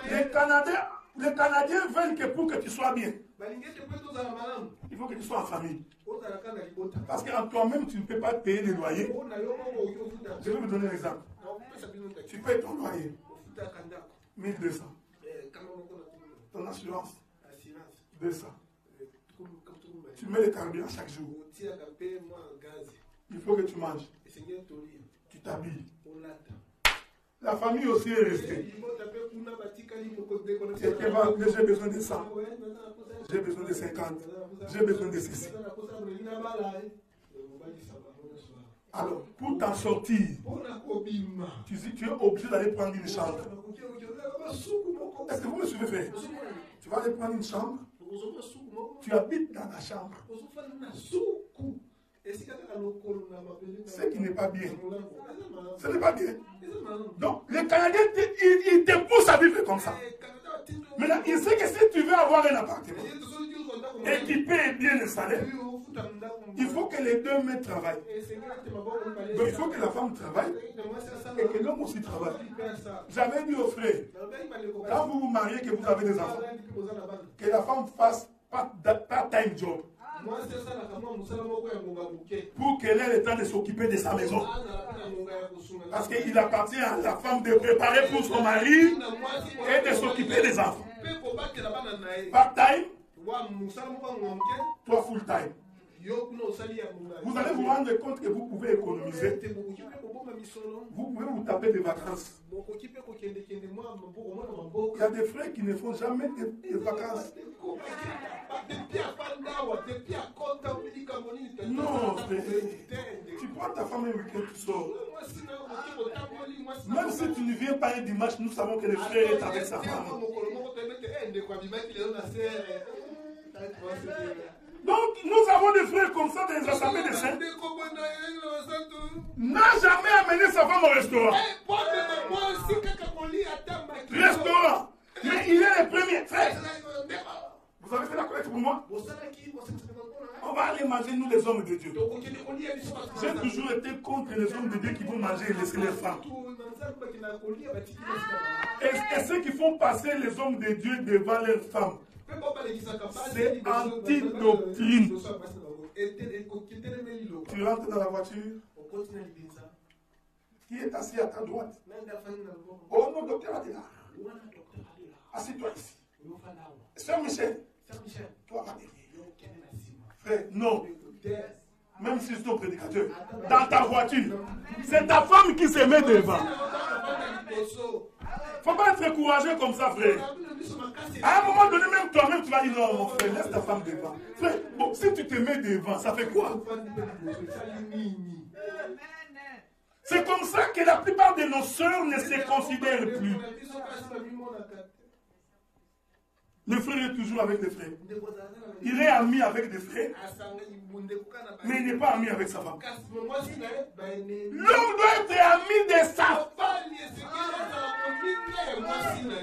A: Les Canadiens veulent que pour que tu sois bien, il faut que tu sois en famille. Parce qu'en toi-même, tu ne peux pas payer les loyers. Je vais vous donner un exemple. Tu payes ton loyer 1200. Ton assurance 200. Tu mets le carburant chaque jour. Il faut que tu manges. Tu t'habilles. La famille aussi est restée. J'ai besoin de 100. J'ai besoin de 50. J'ai besoin de ceci. Alors, pour t'en sortir, tu es obligé d'aller prendre une chambre. Est-ce que vous me suivez, frère? Tu vas aller prendre une chambre. Tu habites dans la chambre. Ce qui n'est pas bien. Ce n'est pas bien. Donc, les Canadiens, ils te poussent à vivre comme ça. Maintenant, il sait que si tu veux avoir un appartement équipé et bien installé, il faut que les deux mains travaillent. Donc, il faut que la femme travaille et que l'homme aussi travaille. J'avais dit aux frères, quand vous vous mariez, que vous avez des enfants, que la femme fasse part-time job. Pour qu'elle ait le temps de s'occuper de sa maison. Parce qu'il appartient à la femme de préparer pour son mari et de s'occuper des enfants. Part-time, toi full-time. Vous allez vous rendre compte que vous pouvez économiser. Vous pouvez vous taper des vacances. Il y a des frères qui ne font jamais de vacances. Non, tu prends ta femme un week-end, tu sors. Même si tu ne viens pas un dimanche, nous savons que le frère est avec sa femme. Donc, nous avons des frères comme ça dans les assemblées de saints. N'a jamais amené sa femme au restaurant. Restaurant. Mais il est le premier frère. Vous avez fait la collecte. pour moi. On va aller manger, nous les hommes de Dieu. J'ai toujours été contre les hommes de Dieu qui vont manger et laisser les femmes. Et ceux qui font passer les hommes de Dieu devant leurs femmes, c'est anti-doctrine. Tu rentres dans la voiture. Qui est assis à ta droite? Oh non, docteur Adela. Assieds-toi ici. Sœur Michel, toi va derrière. Frère, non. Même si c'est ton prédicateur, dans ta voiture, c'est ta femme qui se met devant. Il ne faut pas être courageux comme ça, frère. À un moment donné, même toi-même, tu vas dire non, mon frère, laisse ta femme devant. Frère, bon, si tu te mets devant, ça fait quoi? C'est comme ça que la plupart de nos sœurs ne se considèrent plus. Le frère est toujours avec des frères. Il est ami avec des frères, mais il n'est pas ami avec sa femme. L'homme doit être ami de sa femme.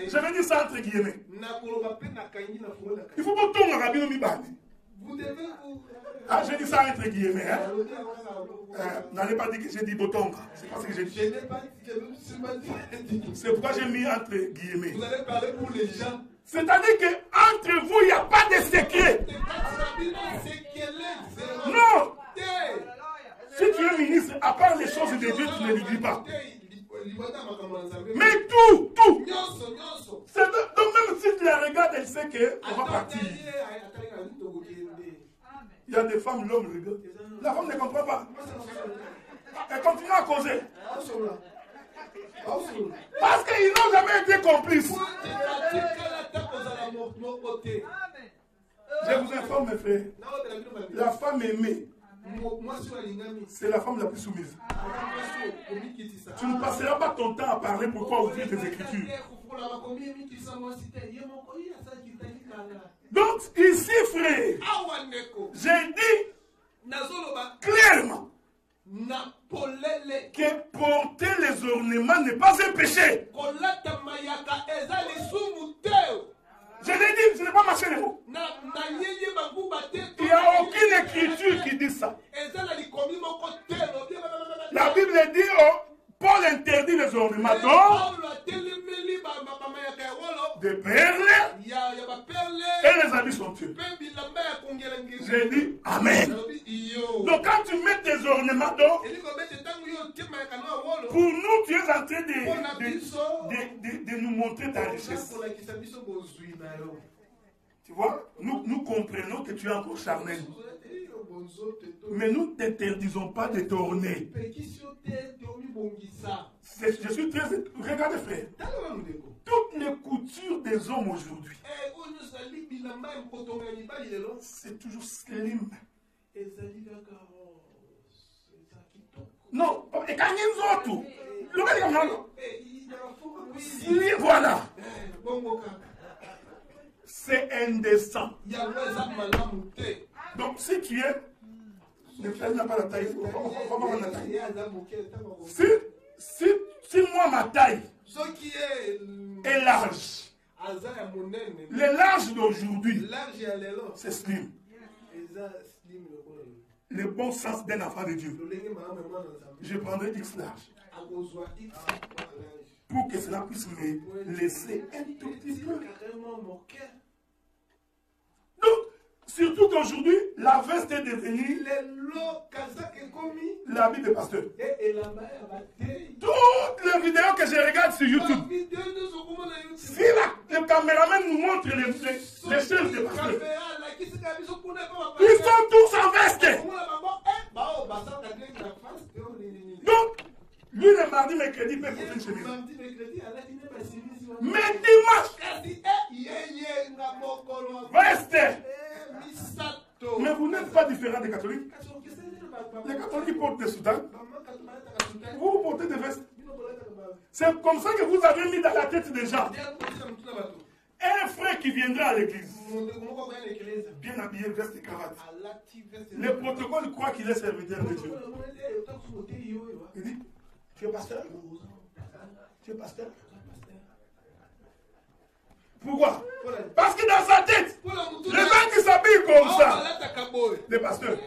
A: Je vais dire ça entre guillemets. Il faut pas tomber à Rabbi Mibani. Ah, j'ai dit ça entre guillemets. Hein? N'allez pas dire que j'ai dit Botonga. C'est pas ce que j'ai dit. C'est pourquoi j'ai mis entre guillemets.
C: Vous allez parler pour les gens.
A: C'est-à-dire qu'entre vous, il n'y a pas de secret. Non. Si tu es ministre, à part les choses de Dieu, tu ne lui dis pas. Mais tout. Donc même si tu la regardes, elle sait qu'on va partir. Il y a des femmes, l'homme regarde. La femme ne comprend pas. Elle continue à causer. Parce qu'ils n'ont jamais été complices. Je vous informe, mes frères. La femme aimée, c'est la femme la plus soumise. Tu ne passeras pas ton temps à parler pourquoi ouvrir tes écritures. Donc, ici, frère, j'ai dit clairement que porter les ornements n'est pas un péché. Je l'ai dit, ce n'est pas marché les mots. Il n'y a aucune écriture qui dit ça. La Bible dit, Paul interdit les ornements d'or, de perles, et les habits somptueux. J'ai dit Amen. Donc quand tu mets tes ornements d'or, pour nous tu es en train de nous montrer ta richesse. Tu vois, nous comprenons que tu es encore charnel. Mais nous ne t'interdisons pas de tourner. Je suis très... Regardez frère. Toutes les coutures des hommes aujourd'hui, c'est toujours slim. Non, et quand ils ont tout, voilà. C'est indécent. Donc si tu es... Le frère n'a pas la taille. Si moi ma taille est large, le large d'aujourd'hui, c'est slim. Le bon sens d'un enfant de Dieu. Je prendrai X large. Pour que cela puisse me laisser un tout petit peu. Donc, surtout qu'aujourd'hui, la veste est devenue l'habit de pasteur. Toutes les vidéos que je regarde sur YouTube, si le caméraman nous montre les chefs de pasteur, ils sont tous en veste. Donc, lui le mardi, mercredi, peut porter une chemise. Mais dimanche, veste. Mais vous n'êtes pas différent des catholiques. Les catholiques portent des soutanes. Vous portez des vestes. C'est comme ça que vous avez mis dans la tête des gens. Un frère qui viendra à l'église, bien habillé, veste et cravate. Le protocole croit qu'il est serviteur de Dieu. Il dit, tu es pasteur? Tu es pasteur? Pourquoi? Parce que dans sa tête, les gens qui s'habillent ça. Les pasteurs.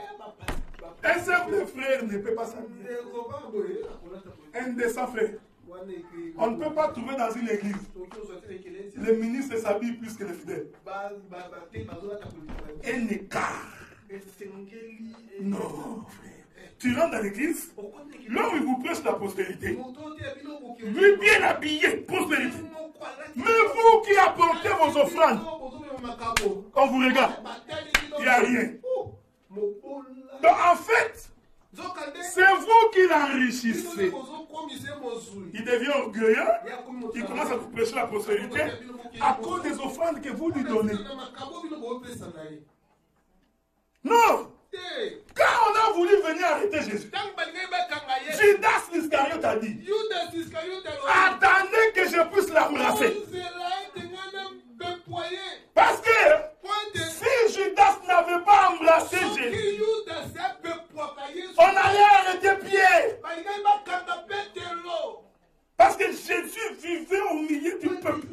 A: Un simple frère ne peut pas s'habiller. Un décent frère. On ne peut pas trouver dans une église. Les ministres s'habillent plus que les fidèles. Un écart. Non, frère. Tu rentres dans l'église, l'homme il vous prêche la prospérité. Lui bien habillé, prospérité. Mais vous qui apportez vos offrandes, on vous regarde, il n'y a rien. Donc en fait, c'est vous qui l'enrichissez. Il devient orgueilleux, il commence à vous prêcher la prospérité à cause des offrandes que vous lui donnez. Non! Quand on a voulu venir arrêter Jésus, Judas Iscariote a dit, attendez que je puisse l'embrasser. Parce que si Judas n'avait pas embrassé Jésus, on allait arrêter Pierre. Parce que Jésus vivait au milieu du peuple.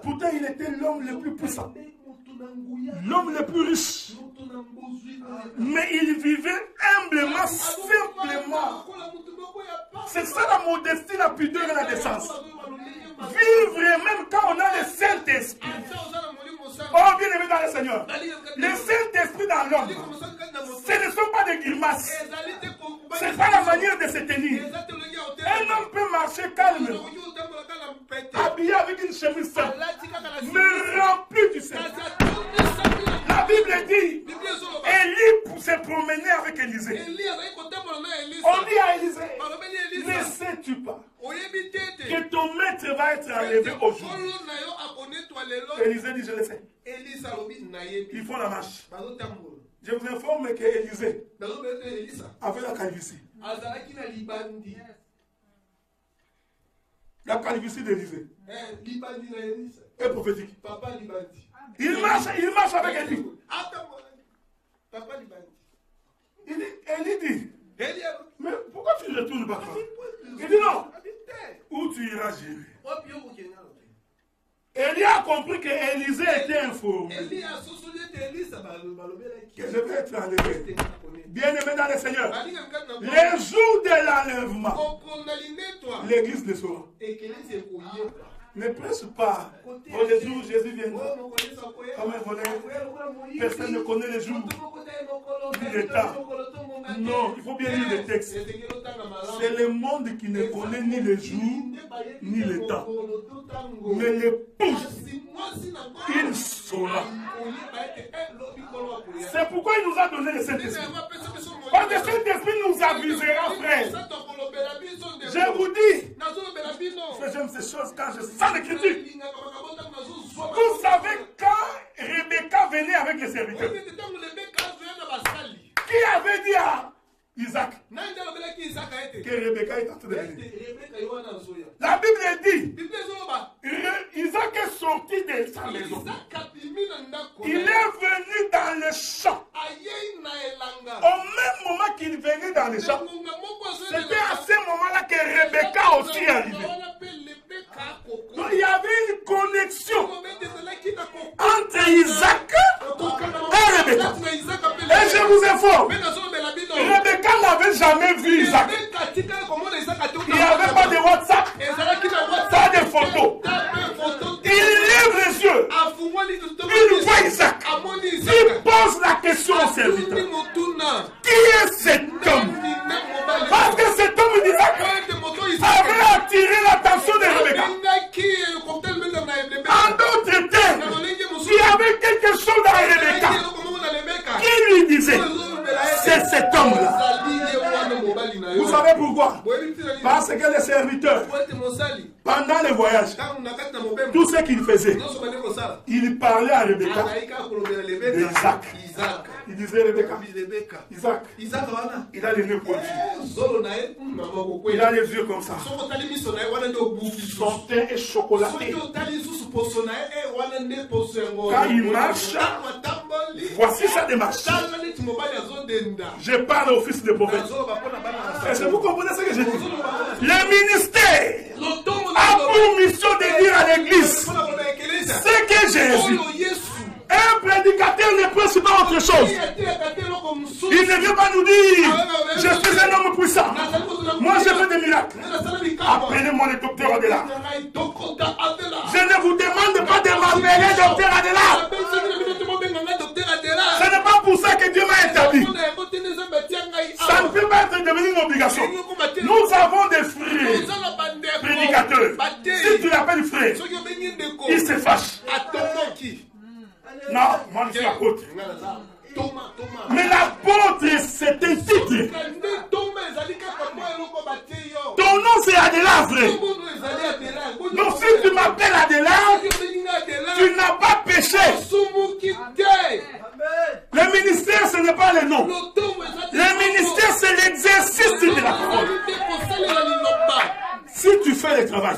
A: Pourtant, il était l'homme le plus puissant, l'homme le plus riche. Mais il vivait humblement, simplement. C'est ça la modestie, la pudeur et la décence. Vivre même quand on a le Saint-Esprit. Oh, bien aimé dans le Seigneur. Le Saint-Esprit dans l'homme, ce ne sont pas des grimaces. Ce n'est pas la manière de se tenir. Un homme peut marcher calme, habillé avec une chemise simple, mais rempli du Saint-Esprit. La Bible dit, Élie s'est promené avec Élisée. On dit à Élisée, ne sais-tu pas que ton maître va être enlevé aujourd'hui? Élisée dit, je le sais. Ils font la marche. Je vous informe que Élisée avait la calvitie. La calvitie d'Élisée est prophétique. Il marche avec Élie. Élie dit, mais pourquoi tu ne retournes pas? Il dit non. Où tu iras, j'irai. Élie a compris que Élisée était informé que je vais être enlevé. Bien aimé dans le Seigneur, les jours de l'enlèvement, l'église le saura. Ne presse pas pour les jours où Jésus viendra comme un voleur. Personne ne connaît les jours ni les temps. Non, il faut bien lire les textes. C'est le monde qui ne connaît ni les jours ni les temps. Mais l'épouse, il saura. C'est pourquoi il nous a donné le Saint-Esprit. Parce que le Saint-Esprit nous avisera, frère. Je vous dis, j'aime ces choses quand je sens l'écriture. Vous savez quand Rebecca venait avec les serviteurs, qui avait dit à Isaac que Rebecca est en train de venir? La Bible dit, Isaac est sorti de sa maison. Il est venu dans le champ. Au même moment qu'il venait dans le champ, c'était à ce moment-là que Rebecca aussi est arrivée. Donc il y avait une connexion entre Isaac et Rebecca. Et je vous informe, Rebecca n'avait jamais vu Isaac. Il n'y avait pas de WhatsApp, pas de photos. Il lève les yeux, il voit Isaac. Il pose la question au serviteur. Qui est cet homme? Parce que cet homme d'Isaac avait attiré l'attention de Rebecca. En d'autres termes, il y avait quelque chose dans Rebecca qui lui disait, c'est cet homme-là. Vous savez pourquoi? Parce que les serviteurs, pendant le voyage, tout ce qu'il faisait, il parlait à Rebecca d'Isaac. Il disait Rebecca, Isaac, il a les nez pointus. Il a les yeux comme ça. Son teint est chocolaté. Quand il marche, voici sa démarche. Je parle au fils de prophète. Est-ce que vous comprenez ce que je dis? Le ministère a pour mission de dire à l'église ce que Jésus, un prédicateur ne prêche pas autre chose. Il ne vient pas nous dire, je suis un homme puissant. Moi, je fais des miracles. Appelez-moi le docteur Adela. Je ne vous demande pas de m'appeler docteur Adela. Ce n'est pas pour ça que Dieu m'a interdit. Ça ne peut pas être devenu une obligation. Nous avons des frères prédicateurs. Si tu l'appelles frère, il se fâche. Non, moi je suis apôtre. Mais l'apôtre, c'est un titre. Ton nom c'est Adela, frère. Donc si tu m'appelles Adela, tu n'as pas péché. Le ministère, ce n'est pas le nom. Le ministère, c'est l'exercice de la parole. Si tu fais le travail,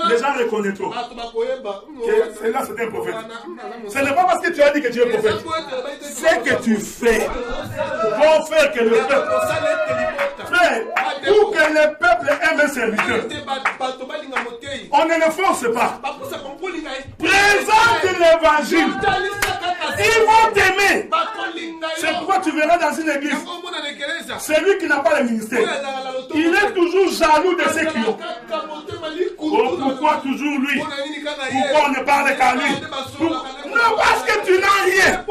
A: les gens reconnaîtront que celui-là c'est un prophète. Ce n'est pas parce que tu as dit que tu es prophète. C'est que tu fais. Bon faire que le peuple. Frère, pour que le peuple aime un serviteur, on ne le force pas. Présente l'évangile. Ils vont t'aimer. C'est pourquoi tu verras dans une église, celui qui n'a pas le ministère, il est toujours jaloux de ceux qui ont. Oh, pourquoi toujours lui? Pourquoi on ne parle qu'à lui? Non, parce que tu n'as rien.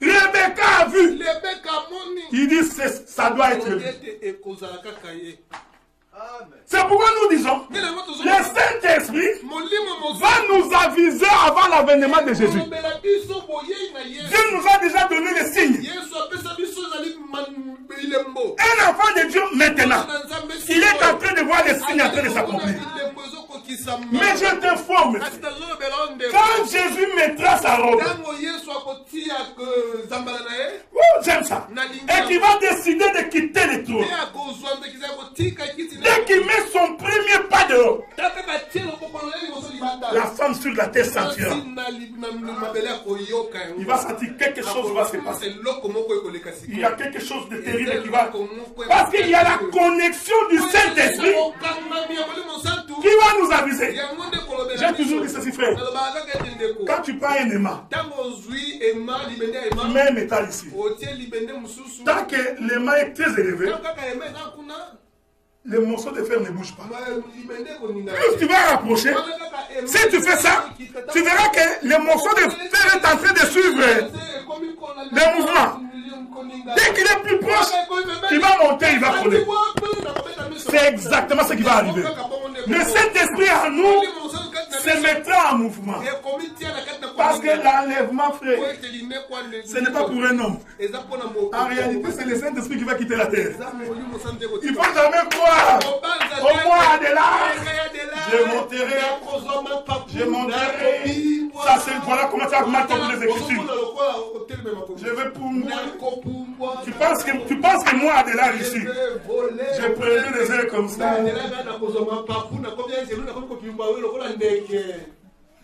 A: Rebecca a vu. Il dit ça doit être lui. C'est pourquoi nous disons, le Saint-Esprit va nous aviser avant l'avènement de Jésus. Dieu nous a déjà donné les signes. Un enfant de Dieu maintenant, il est en train de voir les signes en train de s'accomplir. Mais je t'informe, quand Jésus mettra sa robe, oh, j'aime ça, et qu'il va décider de quitter le trône, dès qu'il met son premier pas dehors, la femme sur la terre sentira. Il va sentir quelque chose va se passer. Il y a quelque chose de terrible qui va. Parce qu'il y a la connexion du Saint-Esprit qui va nous aviser. J'ai toujours dit ceci, frère. Quand tu prends un aimant, tu mets un métal ici. Tant que l'aimant est très élevé, le morceau de fer ne bouge pas. Plus tu vas rapprocher, si tu fais ça, tu verras que le morceau de fer est en train de suivre le mouvement. Dès qu'il est plus proche, il va monter, il va coller. C'est exactement ce qui va arriver. Le Saint-Esprit en nous se mettra en mouvement. Parce que l'enlèvement, frère, ce n'est pas pour un homme. En réalité, c'est le Saint-Esprit qui va quitter la terre. Il ne faut jamais croire. Au moins, Adela, je monterai. Ça, c'est voilà comment tu as mal compris les Écritures. Je vais pour moi. Tu penses que moi, Adela, ici, j'ai prévu des airs comme ça.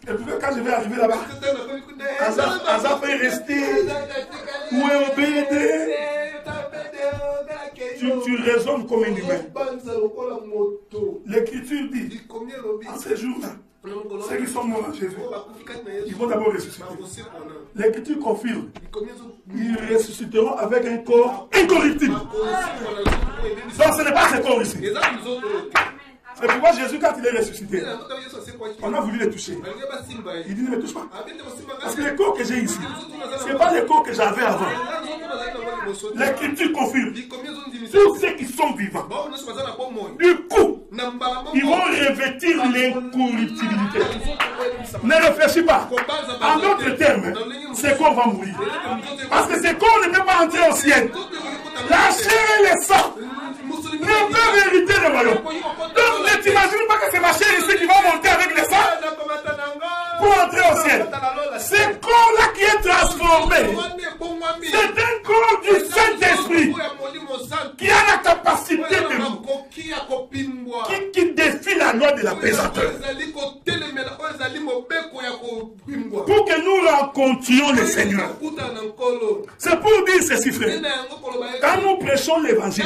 A: Et puis quand je vais arriver là-bas, Azaf est resté. Où est Obédé? Tu raisonnes comme un humain. L'Écriture dit, en ces jours-là, ceux qui sont morts en Jésus, ils vont d'abord ressusciter. L'Écriture confirme, ils ressusciteront avec un corps incorruptible. Donc ce n'est pas ce corps ici. C'est pourquoi Jésus, quand il est ressuscité, on a voulu le toucher. Il dit ne me touche pas. Parce que le corps que j'ai ici, ce n'est pas le corps que j'avais avant. L'Écriture confirme. Tous ceux qui sont vivants, du coup, ils vont revêtir l'incorruptibilité. Ne réfléchis pas. En d'autres termes, ce corps va mourir. Parce que ce corps ne peut pas entrer au ciel. La chair et le sang ne peuvent hériter le royaume. Donc ne t'imagine pas que c'est ma chair ici qui va monter avec le sang pour entrer au ciel. Ce corps-là qui est transformé, c'est un corps du Saint-Esprit qui a la capacité de nous, qui défie la loi de la pesanteur. pour que nous rencontrions le Seigneur. C'est pour dire ceci, frère. Quand nous prêchons l'évangile,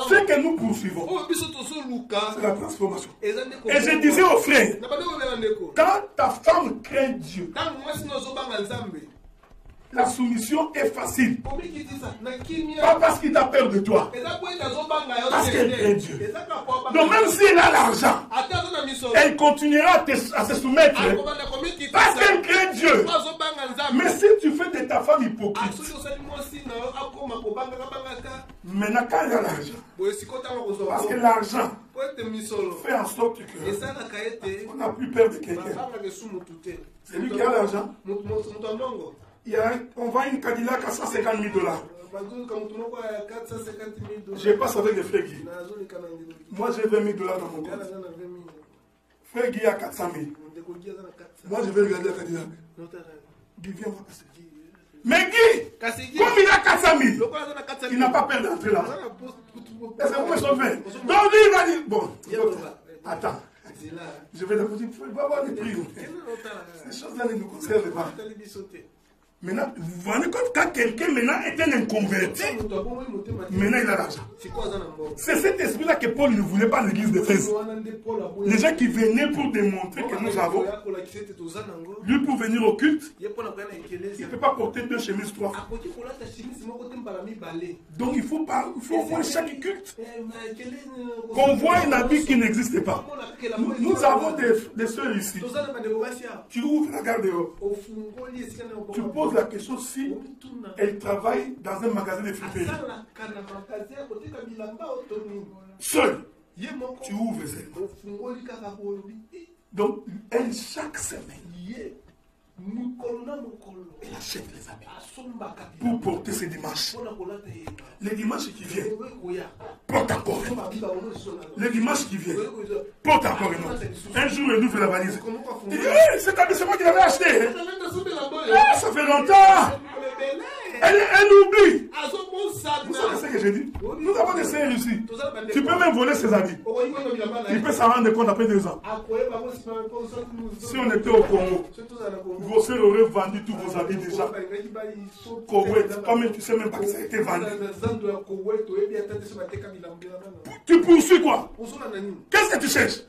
A: ce que nous poursuivons, c'est la transformation. Et je disais aux frères, quand ta femme craint Dieu, la soumission est facile. Pas parce qu'il a peur de toi, parce qu'elle craint Dieu. Donc même si elle a l'argent, elle continuera à se soumettre parce qu'elle craint Dieu. Mais si tu fais de ta femme hypocrite, maintenant quand elle a l'argent, parce que l'argent fait en sorte qu'on n'a plus peur de quelqu'un. C'est lui qui a l'argent. On vend une Cadillac à 150 000 $. Je passe avec les frères Guy. Moi j'ai 20 000 $ dans mon compte. Frère Guy a 400 000. Moi je vais regarder la Cadillac. Guy, viens, on va passer. Mais Guy, comme il a 400 000, il n'a pas peur d'entrer là. Est-ce que vous me sauvez? Donc lui il va dire, bon, attends. Je vais l'apporter, il faut avoir des prix. Ces choses-là ne nous concernent pas. Maintenant, vous vous rendez compte quand quelqu'un maintenant est un inconverti, maintenant il a l'argent. C'est cet esprit-là que Paul ne voulait pas l'église d'Éphèse. Les gens qui venaient pour démontrer que nous avons, lui pour venir au culte, il ne peut pas porter 2 chemises 3 fois. Donc il faut voir chaque culte qu'on voit un habit qui n'existe pas. Nous avons des soeurs ici. Tu ouvres la garde-robe. Tu poses la question si elle travaille dans un magasin de friperie. Seule. Tu ouvres ça. Donc, elle, chaque semaine, elle achète les habits pour porter ces dimanches. Les dimanches qui viennent, porte encore un autre. Les dimanches qui viennent, porte encore un autre. Un jour, elle ouvre la valise. Il dit, hey, cet habit, c'est moi qui l'avais acheté. Ah, ça fait longtemps. Elle oublie. Vous savez ce que j'ai dit? Nous avons des sœurs ici. Tu peux même voler ses habits. Il peut s'en rendre compte après 2 ans. Si on était au Congo, vos sœurs auraient vendu tous vos habits déjà. Koweït, toi-même tu sais même pas que ça a été vendu. Tu poursuis quoi? Qu'est-ce que tu cherches?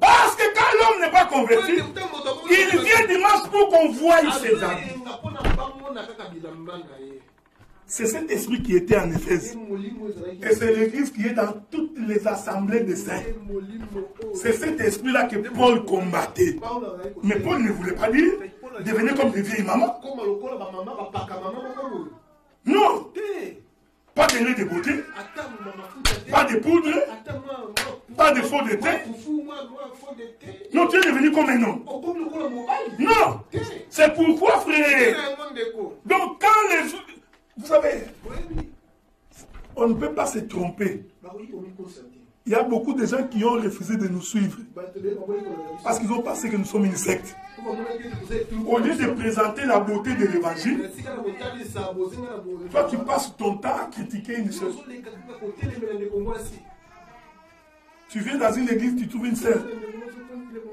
A: Parce que quand l'homme n'est pas converti, il vient dimanche pour qu'on voie ses habits. C'est cet esprit qui était en Éphèse. Et c'est l'église qui est dans toutes les assemblées des saints. C'est cet esprit-là que Paul combattait. Mais Paul ne voulait pas dire devenir comme des vieilles mamans. Non. Pas de lait de beauté. Pas de poudre. Pas de faux de thé. Non, tu es devenu comme un homme. Non. C'est pourquoi, frère. Donc quand les... Vous savez, on ne peut pas se tromper. Il y a beaucoup de gens qui ont refusé de nous suivre parce qu'ils ont pensé que nous sommes une secte. Au lieu de présenter la beauté de l'évangile, toi tu passes ton temps à critiquer une chose. Tu viens dans une église, tu trouves une sœur.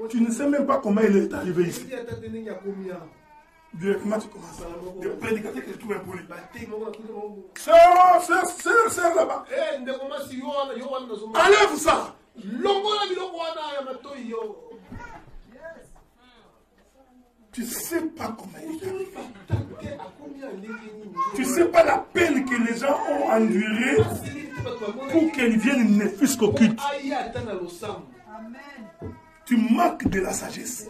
A: Tu ne sais même pas comment elle est arrivée ici. Directement tu commences. Le prédicateur que je trouve impoli. Sœur là-bas. Enlève ça. Tu sais pas comment il est arrivé. Tu sais pas la peine que les gens ont endurée pour qu'elle vienne ne fût-ce qu'au culte. Tu manques de la sagesse.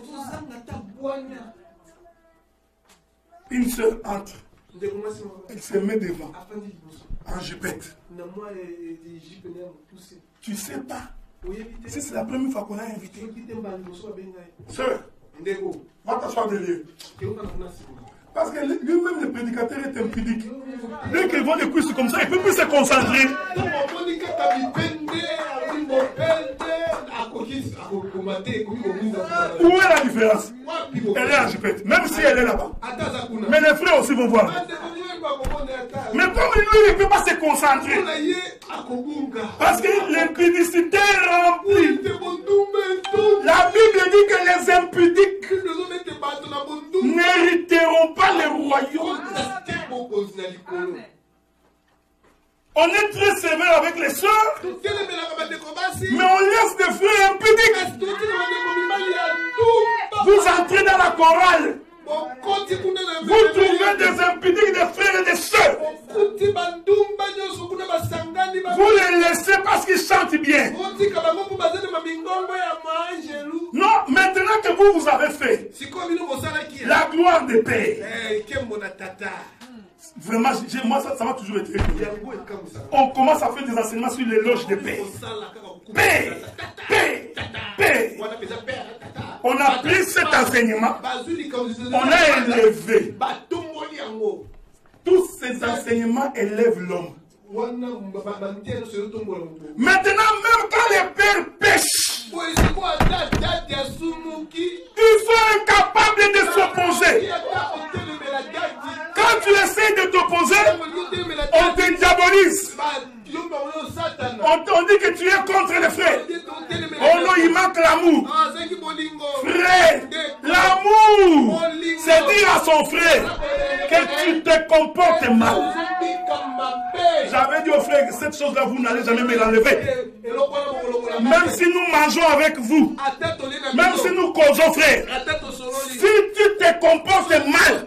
A: Une sœur entre, elle se met devant, en jupette. Tu sais pas, si c'est la première fois qu'on a invité. Sœur, va t'asseoir derrière. Parce que lui-même, le prédicateur est impudique. Dès qu'ils vont les cuisses comme ça, il ne peut plus se concentrer. Où est la différence? Elle est en jupette, même si elle est là-bas. Mais les frères aussi vont voir. Mais comme lui, il ne peut pas se concentrer. Parce que l'impudicité remplit. La Bible dit que les impudiques n'hériteront pas le royaume. On est très sévère avec les sœurs, mais on laisse des frères impudiques. Vous entrez dans la chorale. Vous trouvez des impudiques, des frères et des sœurs. Vous les laissez parce qu'ils chantent bien. Non, maintenant que vous avez fait la gloire des pères. Vraiment, moi ça m'a toujours été. On commence à faire des enseignements sur l'éloge des pères. Père, père, père. On a pris cet enseignement, on a élevé. Tous ces enseignements élèvent l'homme. Maintenant, même quand les pères pêchent, ils sont incapables de s'opposer. Quand tu essaies de t'opposer, on te diabolise. On dit que tu es contre les frères. Oh non, il manque l'amour. Frère, l'amour, c'est dire à son frère que tu te comportes mal. J'avais dit au frère que cette chose-là, vous n'allez jamais me l'enlever. Même si nous mangeons avec vous, même si nous causons, frère, si tu te comportes mal,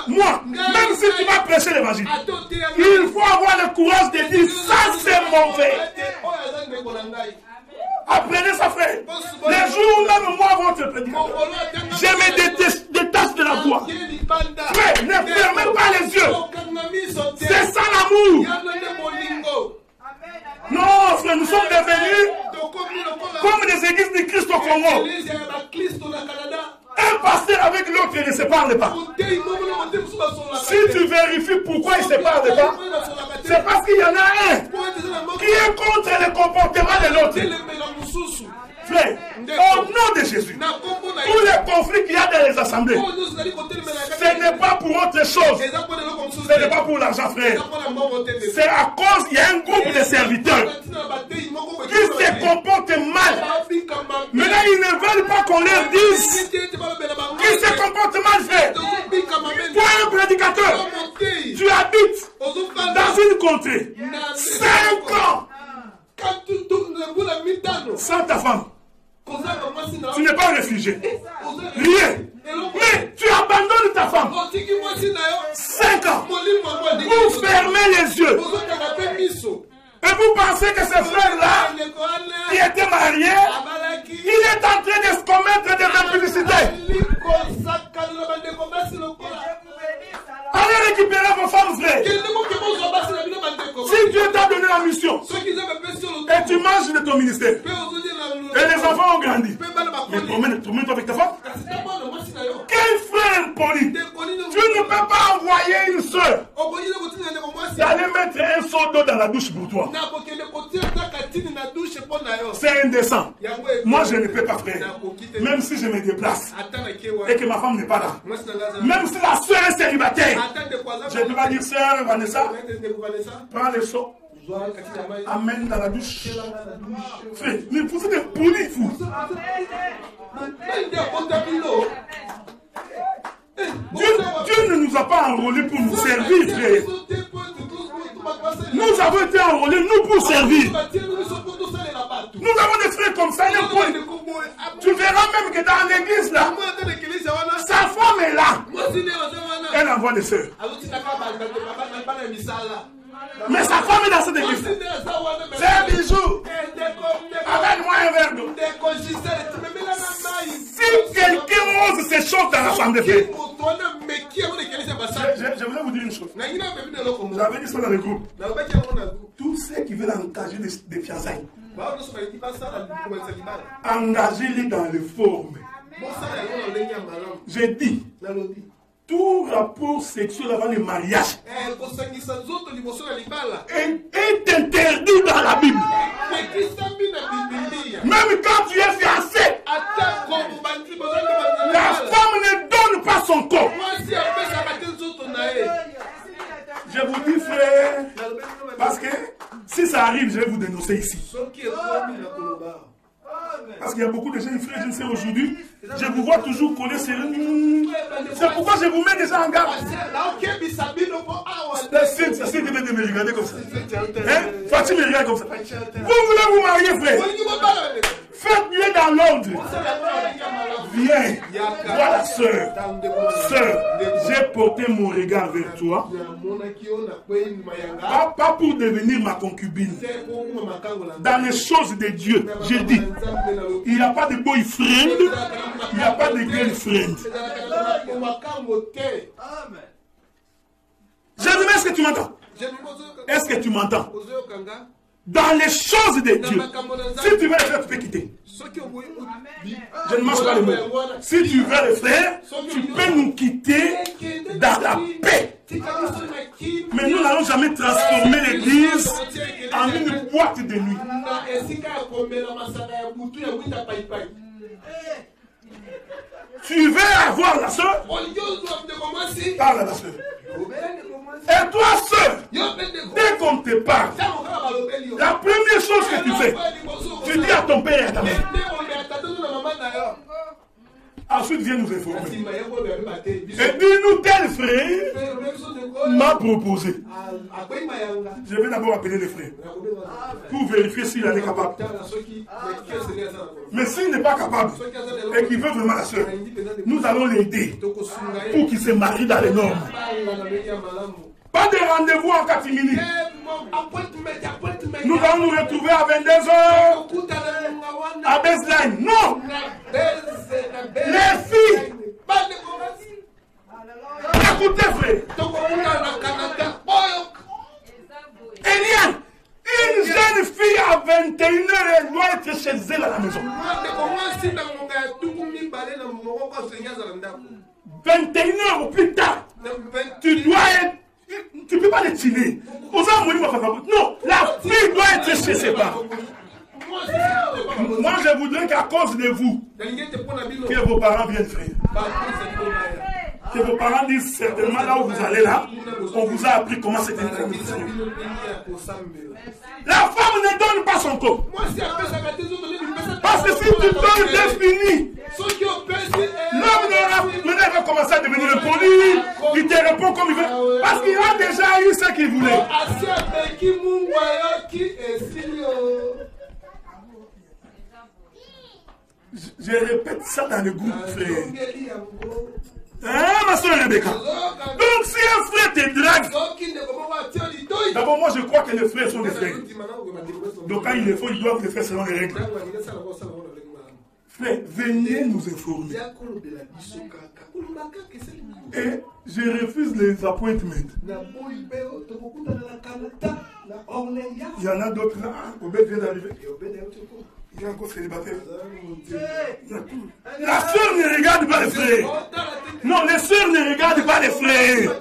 A: moi, même si tu vas prêcher l'évangile, il faut avoir le courage de dire ça c'est mauvais. Apprenez ça, frère. Les jours où même moi, votre prédicateur, je me détache de la voix. Frère, ne fermez pas les yeux. C'est ça l'amour. Non, frère, nous sommes devenus comme des églises du Christ au Congo. Un pasteur avec l'autre, il ne se parle pas. Si tu vérifies pourquoi il ne se parle pas, c'est parce qu'il y en a un qui est contre le comportement de l'autre. Frère, au nom de Jésus, tous les conflits qu'il y a dans les assemblées, ce n'est pas pour autre chose. Ce n'est pas pour l'argent, frère. C'est à cause qu'il y a un groupe de serviteurs qui se comportent mal. Maintenant, ils ne veulent pas qu'on leur dise qu'ils se comportent mal, frère. Toi, un prédicateur, tu habites dans une contrée 5 ans sans ta femme. Tu n'es pas réfugié. Rien. Mais tu abandonnes ta femme. 5 ans. Vous fermez les yeux. Et vous pensez que ce frère-là, qui était marié, il est en train de se commettre des impudicités. Allez récupérer vos femmes, frère. Si Dieu t'a donné la mission, et tu manges de ton ministère, et les enfants ont grandi, mais promène-toi avec ta femme. Quel frère poli? Tu ne peux pas envoyer une soeur d'aller mettre un seau d'eau dans la douche pour toi. C'est indécent. Moi, je ne peux pas, frère. Même si je me déplace et que ma femme n'est pas là. Même si la soeur est célibataire, je ne peux pas dire, sœur Vanessa, prends le seau. Amène dans la douche. Frère, mais vous êtes des polis, vous. Dieu ne nous a pas enrôlés pour nous servir, frère. Nous avons été enrôlés, nous, pour servir. Nous avons des frères comme ça. Tu verras même que dans l'église, là, sa femme est là. Elle envoie des sœurs. Mais sa femme est dans cette église. C'est un bijou. Amène-moi un verre d'eau. Si quelqu'un ose ces choses dans l'assemblée, je voulais vous dire une chose. J'avais dit ça dans le groupe. Tous ceux qui veulent engager des fiançailles, engagez-les dans les formes. J'ai dit, tout rapport sexuel avant le mariage est interdit dans la Bible. Même quand tu es fiancé, la femme ne donne pas son corps. arrive, je vais vous dénoncer ici. Parce qu'il y a beaucoup de jeunes frères, je ne sais aujourd'hui, je vous vois toujours coller ces... C'est pourquoi je vous mets déjà en garde. C'est de me regarder comme ça. Hein? Fatih me regarde comme ça. Vous voulez vous marier, frère? Faites-le dans l'ordre. Viens, voilà, sœur. Sœur, j'ai porté mon regard vers toi. Pas pour devenir ma concubine. Dans les choses de Dieu, j'ai dit, il n'y a pas de boyfriend, il n'y a pas de girlfriend. Je demande, est-ce que tu m'entends? Est-ce que tu m'entends? Dans les choses de Dieu, si tu veux le faire, tu peux quitter. Je ne mange pas les mots. Si tu veux le faire, tu peux nous quitter dans la paix. Mais nous n'allons jamais transformer l'église en une boîte de nuit. Tu veux avoir la soeur? Parle à la soeur. Et toi, soeur, dès qu'on te parle, la première chose que tu fais, tu dis à ton père et à ta mère. Ensuite, viens nous informer. Et dis-nous, tel frère m'a proposé. Je vais d'abord appeler les frères pour vérifier s'il en est capable. Mais s'il n'est pas capable et qu'il veut vraiment la soeur, nous allons l'aider pour qu'il se marie dans les normes. Pas de rendez-vous en catimini. Nous allons nous retrouver à 22h à baseline. Non! Les filles! Écoutez, frère! Eliane, une jeune fille à 21h, elle doit être chez elle à la maison. 21h ou plus tard, tu dois être. Tu ne peux pas les tirer. Non, la fille doit être chez ses parents. Moi, je voudrais qu'à cause de vous, que vos parents viennent frère. Que vos parents disent certainement là où vous allez là, on vous a appris comment c'était une commission. La femme ne donne pas son corps. Parce que si tu donnes défini, l'homme va commencer à devenir impoli, il te répond comme il veut. Parce qu'il a déjà eu ce qu'il voulait. Je répète ça dans le groupe, frère. Hein, ma soeur Rebecca? Donc, si un frère te drague, d'abord, moi je crois que les frères sont des frères. Donc, quand il le faut, ils doivent le faire selon les règles. Frère, venez nous informer. Et je refuse les appointments. Il y en a d'autres là. Obed vient d'arriver. Il est encore célibataire. La sœur ne regarde pas les frères. Non, les sœurs ne regardent pas les frères.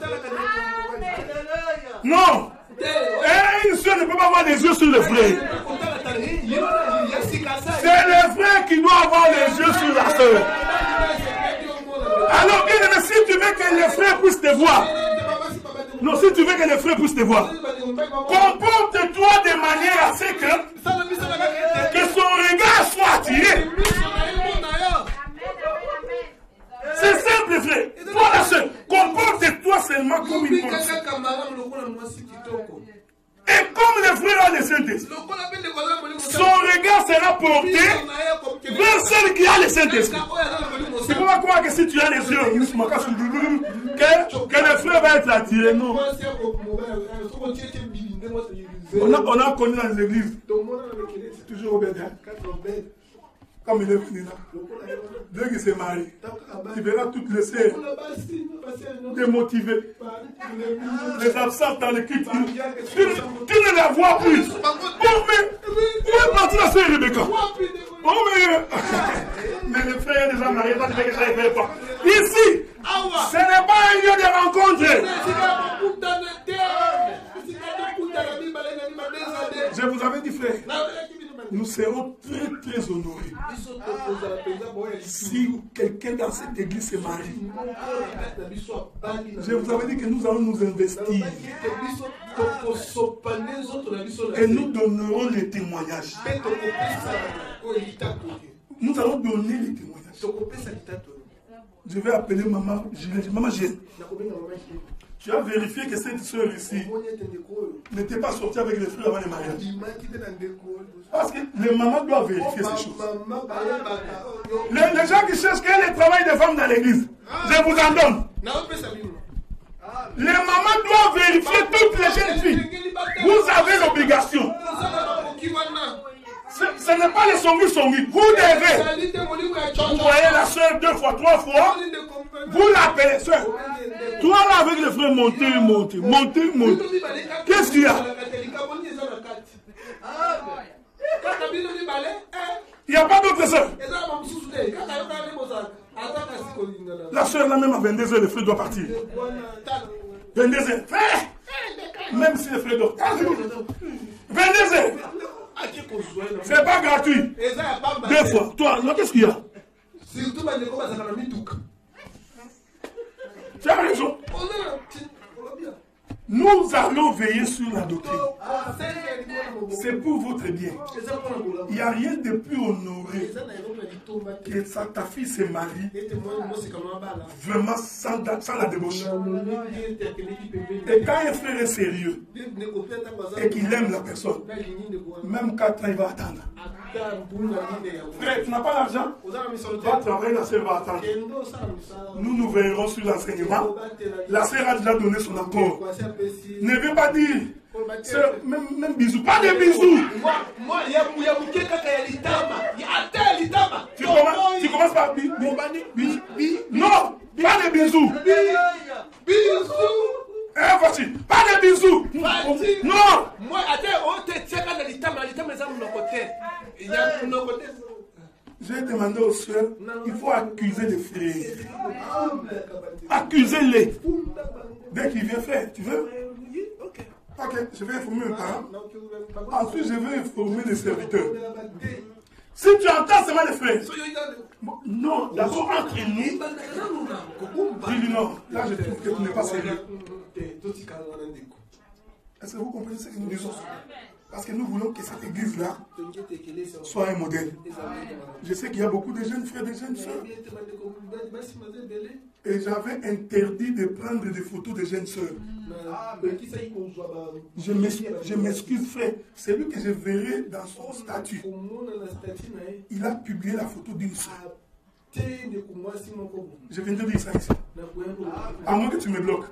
A: Non. Et une sœur ne peut pas avoir les yeux sur les frères. C'est le frère qui doit avoir les yeux sur la sœur. Alors, bien aimé, si tu veux que les frères puissent te voir, non, si tu veux que les frères puissent te voir, comporte-toi de manière à ce que son regard soit attiré. C'est simple, frère. Toi, la sœur, comporte-toi seulement comme une bonne sœur. Et comme le frère a le Saint-Esprit, son regard sera porté vers celle qui a le Saint-Esprit. C'est pas croire que si tu as les yeux, que le frère va être attiré. Non. On a connu dans les églises. C'est toujours obédient. Comme il est venu là. Dès qu'il s'est marié, tu verras toutes les sœurs démotivées. Les absentes dans l'équipe. Tu ne la vois plus. Oh, mais où est partie la sœur Rebecca? Oh, mais le frère est déjà marié. Ici, ce n'est pas un lieu de rencontre. Je vous avais dit, frère. nous serons très honorés. Si quelqu'un dans cette église se marie, je vous avais dit que nous allons nous investir. Et nous donnerons les témoignages. Nous allons donner les témoignages. Je vais appeler maman Gilles. Maman Gilles, tu as vérifié que cette soeur ici n'était pas sortie avec les frères avant le mariage. Parce que les mamans doivent vérifier ces choses. Les gens qui cherchent quel est le travail des femmes dans l'église, je vous en donne. Les mamans doivent vérifier toutes les jeunes filles. Vous avez l'obligation. Ce n'est pas les songi. Vous devez. Vous voyez la soeur 2 fois, 3 fois. Vous l'appelez soeur. Toi là avec les frères, montez. Qu'est-ce qu'il y a? Il n'y a pas d'autre soeur. La soeur là même à 22h, le frère doit partir. 22h. Même si le frère doit. 22h. C'est pas gratuit. 2 fois. Toi, là, qu'est-ce qu'il y a? Tu as raison. Nous allons veiller sur la doctrine. C'est pour votre bien. Il n'y a rien de plus honoré que ta fille se marie vraiment sans la débauche. Et quand un frère est sérieux et qu'il aime la personne, même 4 ans, il va attendre. Frère, tu n'as pas l'argent? Va travailler, la sœur va attendre. Nous verrons sur l'enseignement. La sœur a déjà donné son accord. Ne veut pas dire même bisous. Pas de bisous. Tu commences par bisous. Non, pas de bisous. Voici, pas de bisous. Non. J'ai demandé aux soeurs, il faut accuser les frères. Accusez-les. Dès qu'il vient faire, tu veux? Ok, je vais informer mes parents. Ensuite, je vais informer les serviteurs. Si tu entends seulement les frères. Non, d'abord entre nous. Dis-lui non, là je trouve que tu n'es pas sérieux. Est-ce que vous comprenez ce que nous disons? Parce que nous voulons que cette église-là soit un modèle. Je sais qu'il y a beaucoup de jeunes frères, de jeunes sœurs. Et j'avais interdit de prendre des photos de jeunes sœurs. Je m'excuse, frère. Celui que je verrai dans son statut, il a publié la photo d'une sœur. Je viens de dire ça ici. À moins que tu me bloques.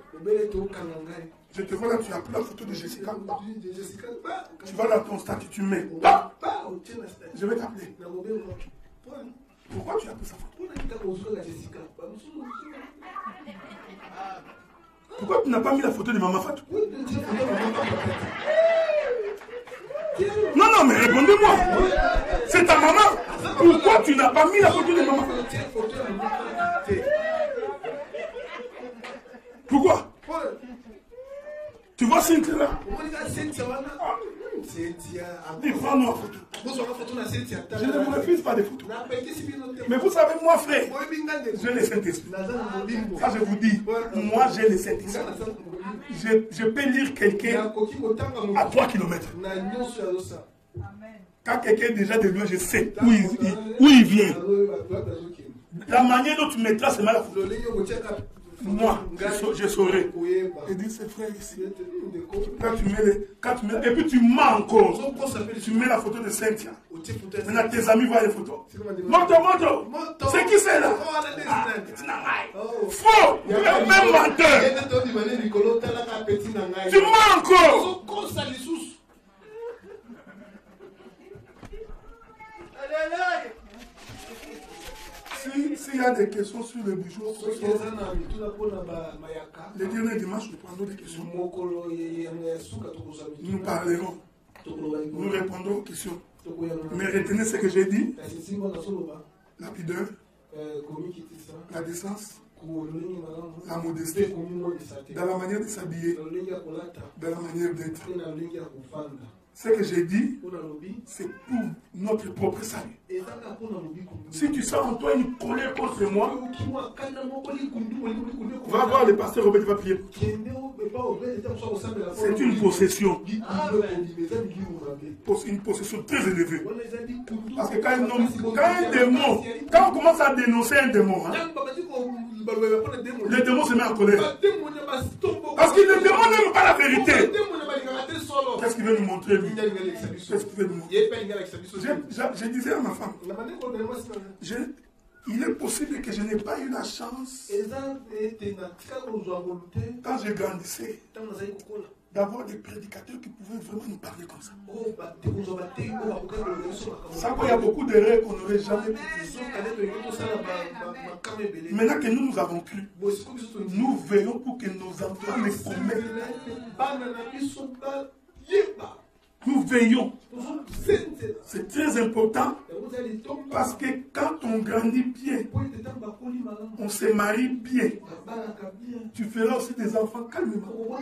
A: Je te vois là, tu as pris la photo de Jessica. Tu vas dans ton statut, tu mets. Je vais t'appeler. Pourquoi tu as pris sa photo? Pourquoi tu n'as pas mis la photo de Maman Fatou? Non, mais répondez-moi. C'est ta maman. Pourquoi tu n'as pas mis la photo de Maman Fatou? Pourquoi? Tu vois Cynthia là? Dis, prends-nous la photo. Je ne vous refuse pas des photos. Mais vous savez, moi, frère, j'ai le Saint-Esprit. Ça, je vous dis, moi, j'ai le Saint-Esprit. Je peux lire quelqu'un à 3 km. Quand quelqu'un est déjà de loin, je sais où il vient. La manière dont tu mettras, c'est mal la photo. Moi, je saurais. Et dis, c'est frère ici. Quand tu mets, et puis tu mens encore. Tu mets la photo de Cynthia. Maintenant, tes amis voient les photos. Moto. C'est qui c'est là? Faux. Même menteur. Tu mens encore. S'il y a des questions sur le bijoux, le dernier dimanche, nous prendrons des questions. Nous parlerons. Nous répondrons aux questions. Mais retenez ce que j'ai dit. La pudeur, la décence, la modestie, dans la manière de s'habiller, dans la manière d'être. Ce que j'ai dit, c'est pour notre propre salut. Si tu sens en toi une colère contre moi, va voir le pasteur Robert, il va prier. C'est une possession. Une possession très élevée. Parce que quand un démon, quand on commence à dénoncer un démon, hein, le démon se met en colère. Parce que le démon n'aime pas la vérité. Qu'est-ce qu'il veut nous montrer, lui? Qu'est-ce qu'il veut nous montrer? Je disais à ma femme, il est possible que je n'ai pas eu la chance, quand je grandissais, d'avoir des prédicateurs qui pouvaient vraiment nous parler comme ça. Ça, il y a beaucoup d'erreurs qu'on n'aurait jamais pu. Maintenant que nous avons cru, nous veillons pour que nos enfants les commettent. Nous veillons. C'est très important parce que quand on grandit bien, on se marie bien, tu feras aussi des enfants calmement.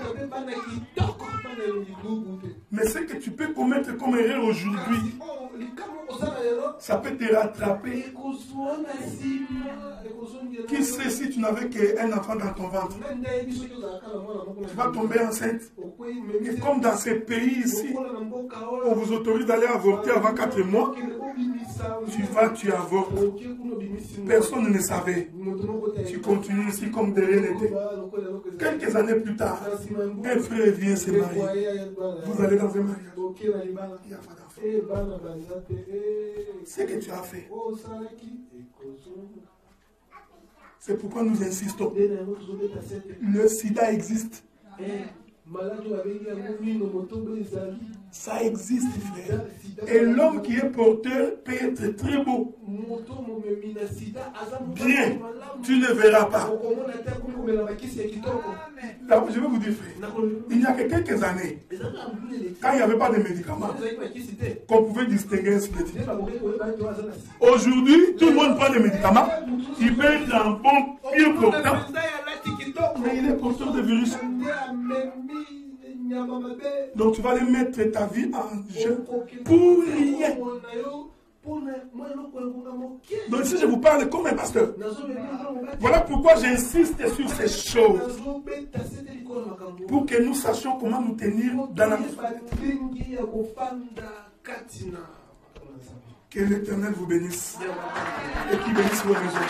A: Mais ce que tu peux commettre comme erreur aujourd'hui, ça peut te rattraper. Qui sait si tu n'avais qu'un enfant dans ton ventre? Tu vas tomber enceinte. Et comme dans ces pays ici, on vous autorise d'aller avorter avant 4 mois, tu avortes. Personne ne savait. Tu continues ici comme de rien n'était. Quelques années plus tard, un frère vient se marier. Vous allez dans un mariage. Il n'y a pas d'enfant. Ce que tu as fait. C'est pourquoi nous insistons. Le sida existe. Ça existe, frère. Et l'homme qui est porteur peut être très beau. Bien, tu ne verras pas. Là, je vais vous dire, frère, il y a que quelques années, quand il n'y avait pas de médicaments, qu'on pouvait distinguer un squelette. Aujourd'hui, tout le monde prend des médicaments, il peut être un bon pied portant, mais il est porteur de virus. Donc tu vas aller mettre ta vie en jeu pour rien. Donc si je vous parle comme un pasteur, voilà pourquoi j'insiste sur ces choses. Pour que nous sachions comment nous tenir dans la vie. Que l'Éternel vous bénisse et qu'il bénisse vos maisons.